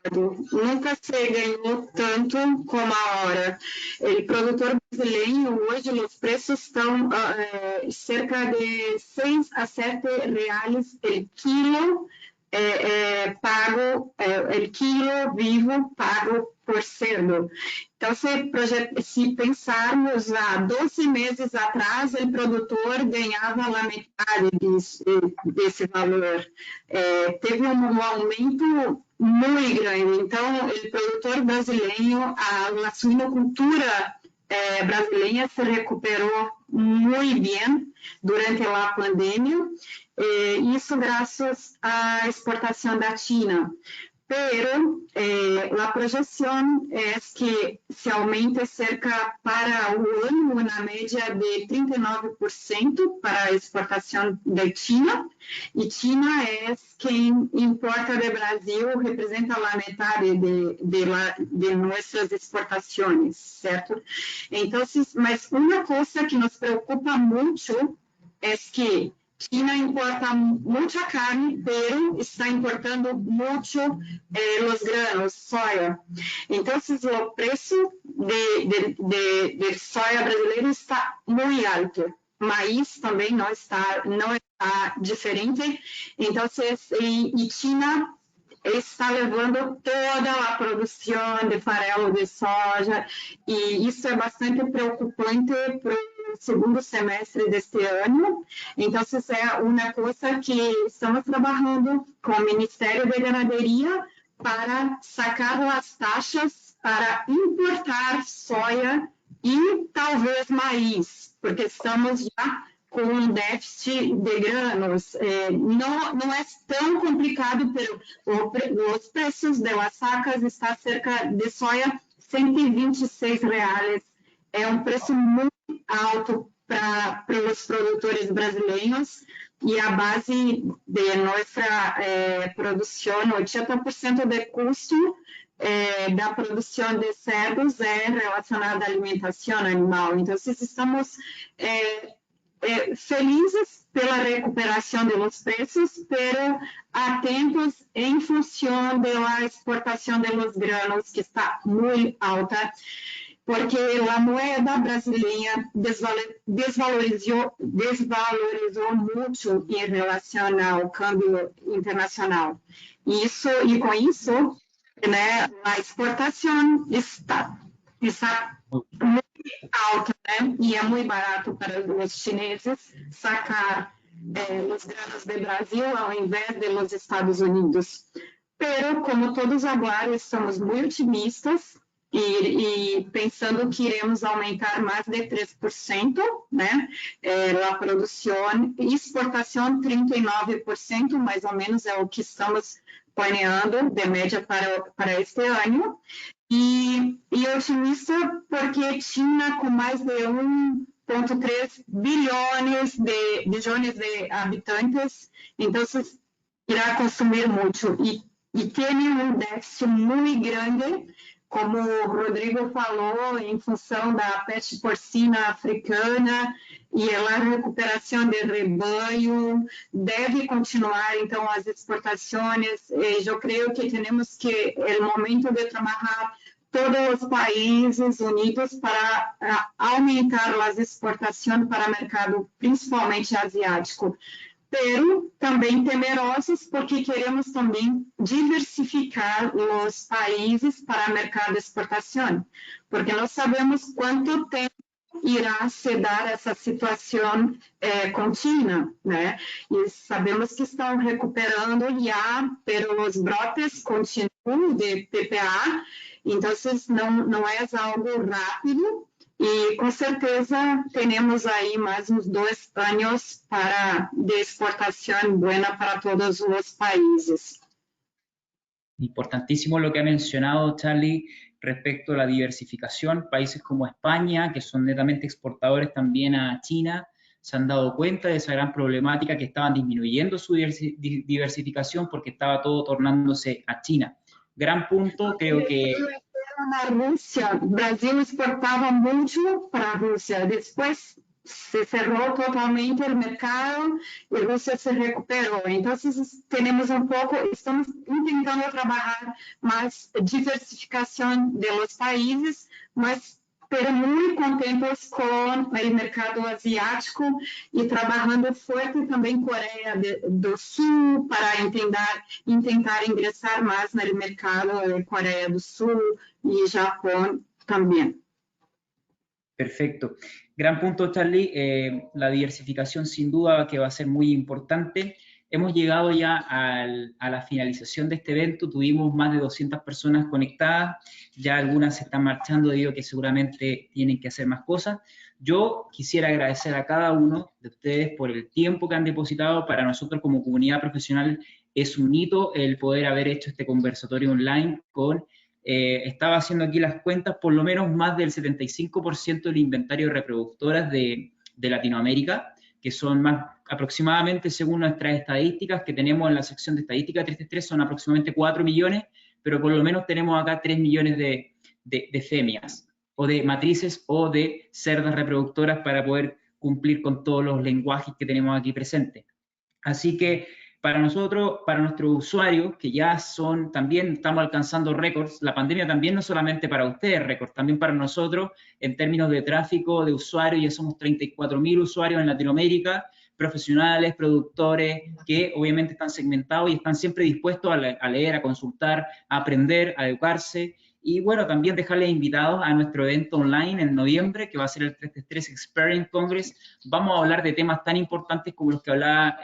estimado. Nunca se ganhou tanto como agora. O produtor brasileiro, hoje, os preços estão cerca de 6 a 7 reais por quilo, pago, o quilo vivo pago por cerdo. Então, se pensarmos há 12 meses atrás, o produtor ganhava a metade desse valor. Teve um aumento muito grande. Então, o produtor brasileiro, a suinocultura brasileira se recuperou muito bem durante a pandemia, isso graças à exportação da China. Pero a projeção é que se aumente cerca para o ano, na média de 39% para a exportação da China, e China é quem importa do Brasil, representa a metade de nossas exportações, certo? Então, mas uma coisa que nos preocupa muito é que China importa mucha carne, pero está importando mucho los granos, soya. Entonces, el precio de soya brasileiro está muy alto. Maíz también no está diferente. Entonces, y China está levando toda a produção de farelo de soja, e isso é bastante preocupante para o segundo semestre deste ano. Então, isso é uma coisa que estamos trabalhando com o Ministério da Ganaderia para sacar as taxas para importar soja e talvez maíz, porque estamos já com um déficit de granos. Não é tão complicado, pero os preços de las sacas estão cerca de soja 126 reais. É um preço muito alto para os produtores brasileiros, e a base de nossa produção, 80% do custo da produção de cerdos é relacionada à alimentação animal. Então, estamos felizes pela recuperação dos preços, pero atentos em função da exportação dos granos, que está muito alta, porque a moeda brasileira desvalorizou muito em relação ao câmbio internacional. E com isso, né, a exportação está muito alta, né? E é muito barato para os chineses sacar los granos de Brasil ao invés de los Estados Unidos. Pero, como todos agora, estamos muito otimistas e pensando que iremos aumentar mais de 3%, né? A produção e exportação 39%, mais ou menos é o que estamos planeando de média para este ano. E otimista porque China, com mais de 1,3 bilhões de habitantes, então irá consumir muito. E tem déficit muito grande, como o Rodrigo falou, em função da peste porcina africana e a recuperação de rebanho, deve continuar, então, as exportações. Eu creio que temos que, é o momento de trabalhar todos os países unidos para aumentar as exportações para o mercado, principalmente asiático. Pero também temerosos porque queremos também diversificar os países para o mercado de exportação, porque nós sabemos quanto tempo irá se dar essa situação com China, né? E sabemos que estão recuperando já, pero os brotes continuam de PPA, então não é algo rápido. E com certeza temos aí mais uns 2 anos de exportação boa para todos os países. Importantísimo lo que ha mencionado Charlie respecto a la diversificación. Países como España, que son netamente exportadores también a China, se han dado cuenta de esa gran problemática que estaban disminuyendo su diversificación porque estaba todo tornándose a China. Gran punto, creo que... Na Rússia, o Brasil exportava muito para a Rússia, depois se cerrou totalmente o mercado e a Rússia se recuperou. Então, temos estamos tentando trabalhar mais diversificação dos países, mas muito contentos com o mercado asiático e trabalhando forte também Coreia do Sul para tentar ingressar mais no mercado de Coreia do Sul y Japón también. Perfecto. Gran punto, Charlie. La diversificación sin duda que va a ser muy importante. Hemos llegado ya a la finalización de este evento. Tuvimos más de 200 personas conectadas. Ya algunas se están marchando debido a que seguramente tienen que hacer más cosas. Yo quisiera agradecer a cada uno de ustedes por el tiempo que han depositado. Para nosotros como comunidad profesional es un hito el poder haber hecho este conversatorio online con... estaba haciendo aquí las cuentas, por lo menos más del 75% del inventario de reproductoras de Latinoamérica, que son más aproximadamente, según nuestras estadísticas que tenemos en la sección de estadística 333, son aproximadamente 4 millones, pero por lo menos tenemos acá 3 millones de femias, o de matrices, o de cerdas reproductoras para poder cumplir con todos los lenguajes que tenemos aquí presentes. Así que para nosotros, para nuestros usuarios, que ya también estamos alcanzando récords, la pandemia también no solamente para ustedes récords, también para nosotros, en términos de tráfico de usuarios, ya somos 34.000 usuarios en Latinoamérica, profesionales, productores, que obviamente están segmentados y están siempre dispuestos a leer, a consultar, a aprender, a educarse. Y bueno, también dejarles invitados a nuestro evento online en noviembre, que va a ser el 333 Experience Congress. Vamos a hablar de temas tan importantes como los que hablaba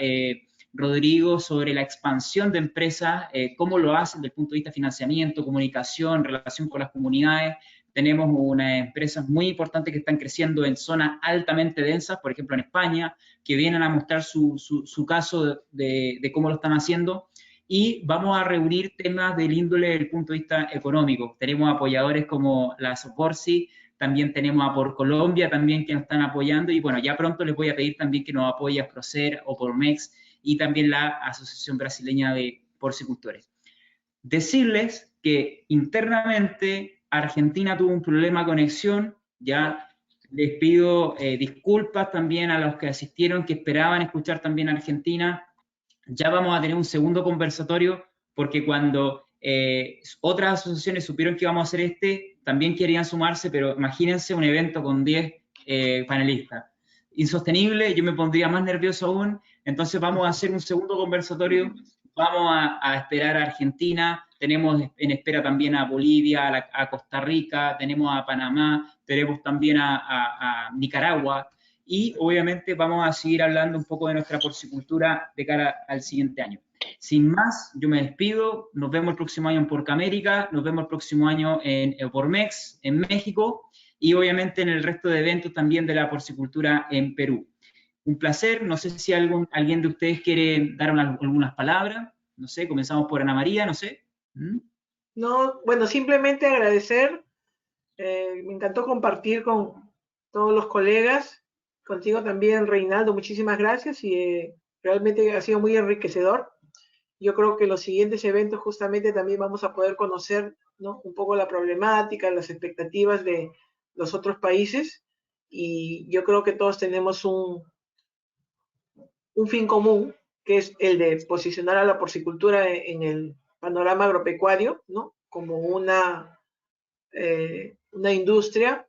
Rodrigo sobre la expansión de empresas, cómo lo hacen desde el punto de vista de financiamiento, comunicación, relación con las comunidades. Tenemos unas empresas muy importantes que están creciendo en zonas altamente densas, por ejemplo en España, que vienen a mostrar su caso de cómo lo están haciendo. Y vamos a reunir temas del índole desde el punto de vista económico. Tenemos apoyadores como la Soporsi, también tenemos a Por Colombia también que nos están apoyando. Y bueno, ya pronto les voy a pedir también que nos apoye a Procer o por MEX, y también la Asociación Brasileña de Porcicultores. Decirles que internamente Argentina tuvo un problema de conexión, ya les pido disculpas también a los que asistieron, que esperaban escuchar también a Argentina. Ya vamos a tener un segundo conversatorio, porque cuando otras asociaciones supieron que íbamos a hacer también querían sumarse, pero imagínense un evento con 10 panelistas. Insostenible, yo me pondría más nervioso aún. Entonces vamos a hacer un segundo conversatorio, vamos a esperar a Argentina, tenemos en espera también a Bolivia, a Costa Rica, tenemos a Panamá, tenemos también a Nicaragua, y obviamente vamos a seguir hablando un poco de nuestra porcicultura de cara al siguiente año. Sin más, yo me despido, nos vemos el próximo año en Porcamérica, nos vemos el próximo año en Pormex, en México, y obviamente en el resto de eventos también de la porcicultura en Perú. Un placer, no sé si alguien de ustedes quiere dar algunas palabras, no sé, comenzamos por Ana María, no sé. No, bueno, simplemente agradecer, me encantó compartir con todos los colegas, contigo también, Reinaldo, muchísimas gracias y realmente ha sido muy enriquecedor. Yo creo que los siguientes eventos justamente también vamos a poder conocer, ¿no?, un poco la problemática, las expectativas de los otros países, y yo creo que todos tenemos un fin común, que es el de posicionar a la porcicultura en el panorama agropecuario, ¿no?, como una industria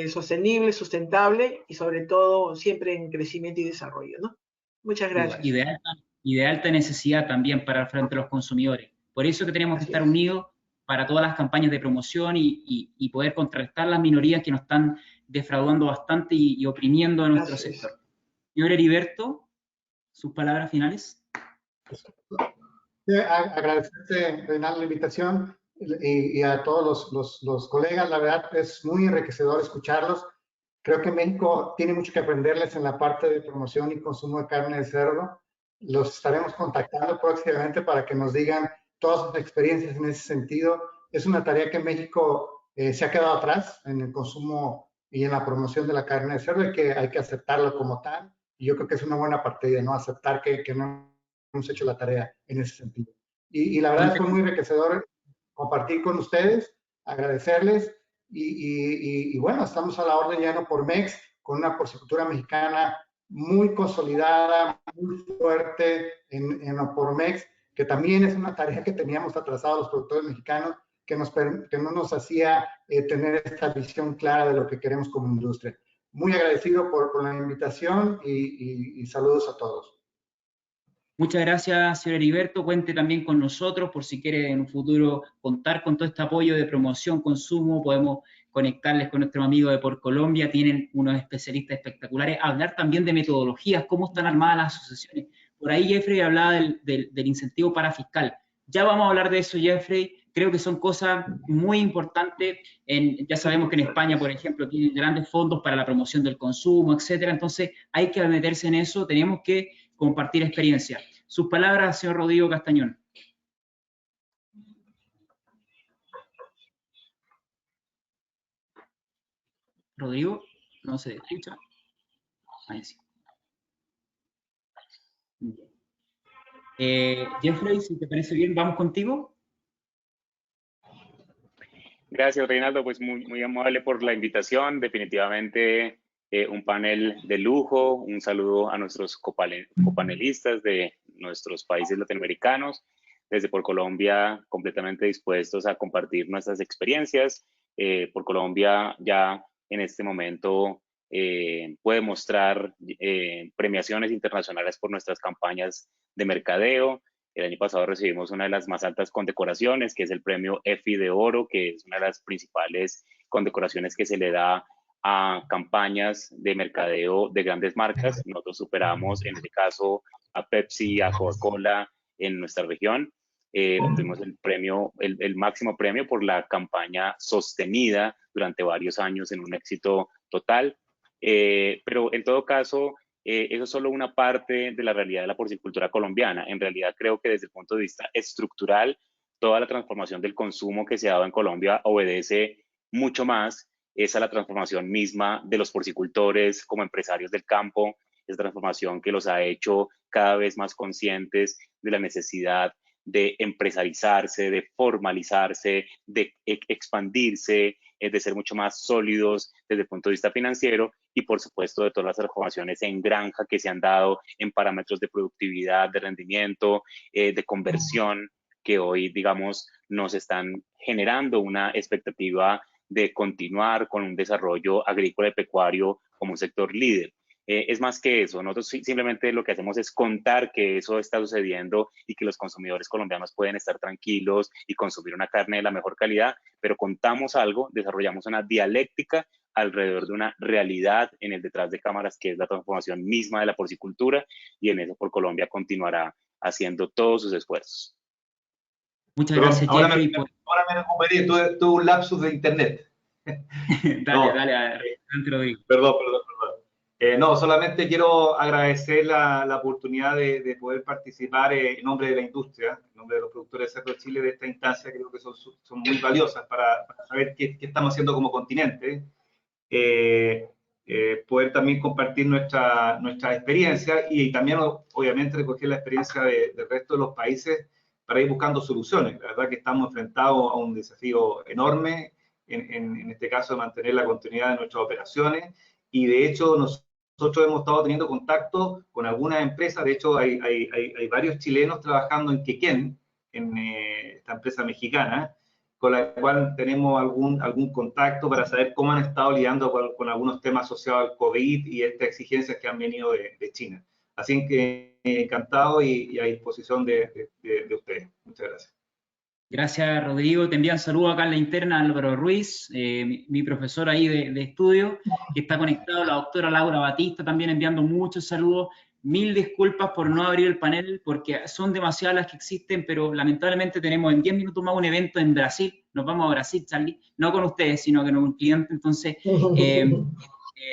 sostenible, sustentable y sobre todo siempre en crecimiento y desarrollo, ¿no? Muchas gracias. Y de alta necesidad también para frente a los consumidores. Por eso que tenemos que estar unidos para todas las campañas de promoción y poder contrarrestar las minorías que nos están defraudando bastante y oprimiendo a nuestro sector. Señor Heriberto, sus palabras finales. Agradecerte, Reinaldo, la invitación y a todos los colegas. La verdad es muy enriquecedor escucharlos. Creo que México tiene mucho que aprenderles en la parte de promoción y consumo de carne de cerdo. Los estaremos contactando próximamente para que nos digan todas sus experiencias en ese sentido. Es una tarea que México se ha quedado atrás en el consumo y en la promoción de la carne de cerdo y que hay que aceptarlo como tal. Y yo creo que es una buena partida, ¿no? Aceptar que no hemos hecho la tarea en ese sentido. Y la verdad fue muy enriquecedor compartir con ustedes, agradecerles y bueno, estamos a la orden ya en Pormex con una porcicultura mexicana muy consolidada, muy fuerte en Pormex, que también es una tarea que teníamos atrasado los productores mexicanos, que no nos hacía tener esta visión clara de lo que queremos como industria. Muy agradecido por la invitación y saludos a todos. Muchas gracias, señor Heriberto. Cuente también con nosotros por si quiere en un futuro contar con todo este apoyo de promoción, consumo. Podemos conectarles con nuestros amigos de Porcolombia. Tienen unos especialistas espectaculares. Hablar también de metodologías, cómo están armadas las asociaciones. Por ahí Jeffrey hablaba del incentivo parafiscal. Ya vamos a hablar de eso, Jeffrey. Creo que son cosas muy importantes. Ya sabemos que en España, por ejemplo, tienen grandes fondos para la promoción del consumo, etcétera. Entonces, hay que meterse en eso. Tenemos que compartir experiencia. Sus palabras, señor Rodrigo Castañón. Rodrigo, no se escucha. Ahí sí. Jeffrey, si te parece bien, vamos contigo. Gracias, Reinaldo. Pues muy amable por la invitación. Definitivamente un panel de lujo. Un saludo a nuestros copanelistas de nuestros países latinoamericanos. Desde Porcolombia, completamente dispuestos a compartir nuestras experiencias. Porcolombia ya en este momento puede mostrar premiaciones internacionales por nuestras campañas de mercadeo. El año pasado recibimos una de las más altas condecoraciones, que es el premio EFI de Oro, que es una de las principales condecoraciones que se le da a campañas de mercadeo de grandes marcas. Nosotros superamos, en este caso, a Pepsi, a Coca-Cola en nuestra región. Obtuvimos el premio, el máximo premio por la campaña sostenida durante varios años en un éxito total. Pero en todo caso, eso es solo una parte de la realidad de la porcicultura colombiana. En realidad creo que desde el punto de vista estructural, toda la transformación del consumo que se ha dado en Colombia obedece mucho más a la transformación misma de los porcicultores como empresarios del campo, esa transformación que los ha hecho cada vez más conscientes de la necesidad de empresarizarse, de formalizarse, de expandirse, de ser mucho más sólidos desde el punto de vista financiero y, por supuesto, de todas las transformaciones en granja que se han dado en parámetros de productividad, de rendimiento, de conversión, que hoy, digamos, nos están generando una expectativa de continuar con un desarrollo agrícola y pecuario como un sector líder. Es más que eso, nosotros simplemente lo que hacemos es contar que eso está sucediendo y que los consumidores colombianos pueden estar tranquilos y consumir una carne de la mejor calidad, pero contamos algo, desarrollamos una dialéctica alrededor de una realidad en el detrás de cámaras, que es la transformación misma de la porcicultura, y en eso Colombia continuará haciendo todos sus esfuerzos. Muchas gracias, Jeffrey. Ahora me recuperé, tuve un lapsus de internet. Dale, adelante, Rodrigo. Perdón. No, solamente quiero agradecer la oportunidad de poder participar en nombre de la industria, en nombre de los productores de cerdo de Chile, de esta instancia. Creo que son muy valiosas para saber qué estamos haciendo como continente. Poder también compartir nuestra experiencia y también, obviamente, recoger la experiencia del resto de los países para ir buscando soluciones. La verdad que estamos enfrentados a un desafío enorme, en este caso de mantener la continuidad de nuestras operaciones, y de hecho nosotros hemos estado teniendo contacto con algunas empresas. De hecho hay varios chilenos trabajando en Quequén, en esta empresa mexicana, con la cual tenemos algún contacto para saber cómo han estado lidiando con algunos temas asociados al COVID y estas exigencias que han venido de China. Así que encantado y a disposición de ustedes. Muchas gracias. Gracias, Rodrigo. Te envían saludos acá en la interna Álvaro Ruiz, mi profesor ahí de estudio, que está conectado, la doctora Laura Batista también enviando muchos saludos. Mil disculpas por no abrir el panel, porque son demasiadas las que existen, pero lamentablemente tenemos en 10 minutos más un evento en Brasil. Nos vamos a Brasil, Charlie, no con ustedes, sino con un cliente. Entonces,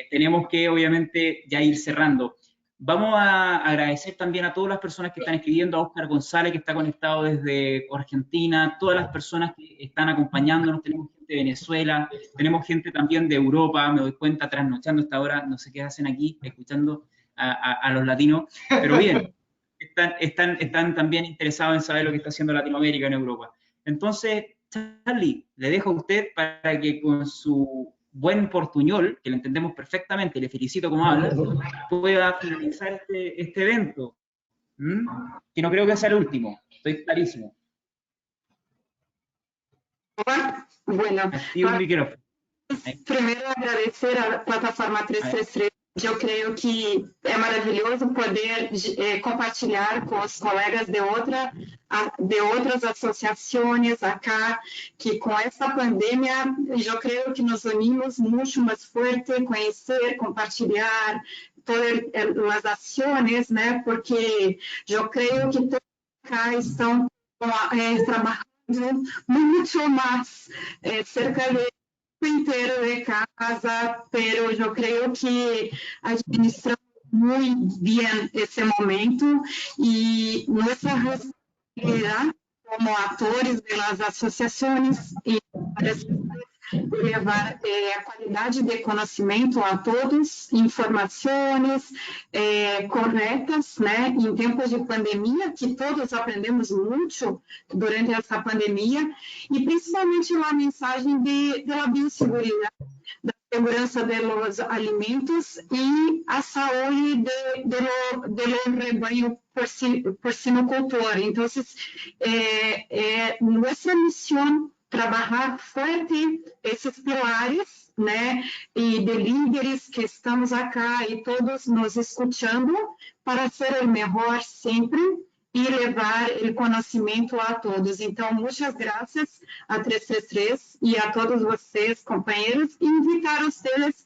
tenemos que, obviamente, ya ir cerrando. Vamos a agradecer también a todas las personas que están escribiendo, a Óscar González, que está conectado desde Argentina, todas las personas que están acompañándonos. Tenemos gente de Venezuela, tenemos gente también de Europa, me doy cuenta, trasnochando esta hora, no sé qué hacen aquí, escuchando a los latinos, pero bien, están también interesados en saber lo que está haciendo Latinoamérica en Europa. Entonces, Charlie, le dejo a usted para que con su buen portuñol, que lo entendemos perfectamente, y le felicito como habla, pueda finalizar este evento, que no creo que sea el último, estoy clarísimo. Bueno, primero agradecer a la plataforma 333. Eu creio que é maravilhoso poder compartilhar com os colegas de outras associações acá, que com essa pandemia, eu creio que nos unimos muito mais forte, conhecer, compartilhar todas as ações, né? Porque eu creio que todos acá estão trabalhando muito mais, cerca de inteiro de casa, pero eu creio que administramos muito bem esse momento e nossa responsabilidade como atores das associações e levar a qualidade de conhecimento a todos, informações corretas, né, em tempos de pandemia, que todos aprendemos muito durante essa pandemia, e principalmente a mensagem da biosseguridade, da segurança dos alimentos e a saúde do rebanho porcinocultor. Então, nossa missão trabalhar forte esses pilares, né, e de líderes que estamos acá e todos nos escutando para ser o melhor sempre e levar o conhecimento a todos. Então, muitas graças a 333 e a todos vocês, companheiros, e invitar vocês,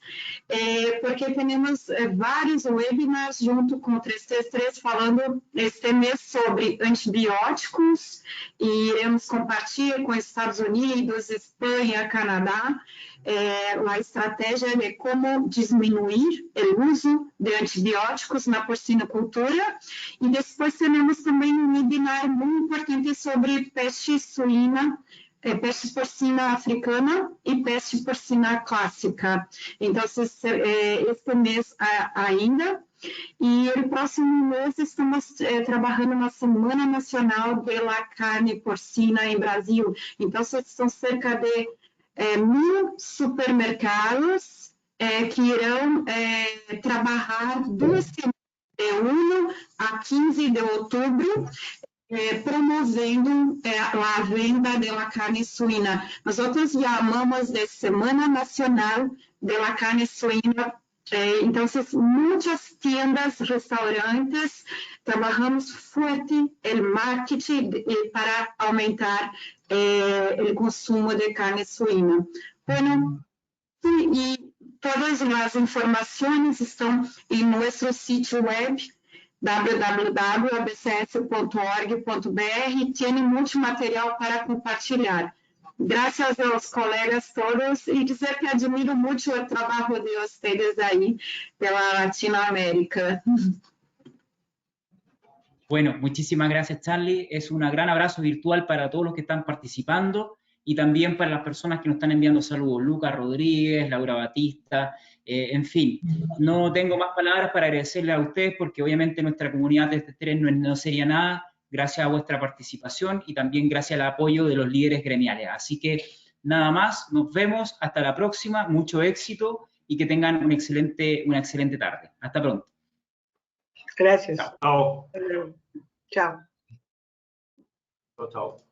porque temos vários webinars junto com o 333 falando este mês sobre antibióticos e iremos compartilhar com Estados Unidos, Espanha, Canadá, a estratégia de como diminuir o uso de antibióticos na porcinocultura. E depois temos também um webinar muito importante sobre peste suína, peste porcina africana e peste porcina clássica. Então, este mês ainda. E no próximo mês estamos trabalhando na Semana Nacional da Carne Porcina em Brasil. Então, são cerca de 1.000 supermercados que irão trabalhar 2 semanas, de 1 a 15 de outubro, promovendo a venda da carne suína. Nós chamamos de Semana Nacional da Carne Suína. Então, muitas tiendas, restaurantes, trabalhamos forte o marketing para aumentar o consumo de carne suína. Bueno, e todas las informaciones están en nuestro sitio web www.abcs.org.br y tiene mucho material para compartilhar. Gracias a los colegas todos y dizer que admiro mucho el trabajo de ustedes ahí de la Latinoamérica. Bueno, muchísimas gracias, Charlie. Es un gran abrazo virtual para todos los que están participando y también para las personas que nos están enviando saludos. Lucas Rodríguez, Laura Batista, en fin. No tengo más palabras para agradecerle a ustedes porque obviamente nuestra comunidad de T3 no sería nada gracias a vuestra participación y también gracias al apoyo de los líderes gremiales. Así que nada más, nos vemos, hasta la próxima, mucho éxito y que tengan una excelente tarde. Hasta pronto. Gracias. Chao. Chao. Chao.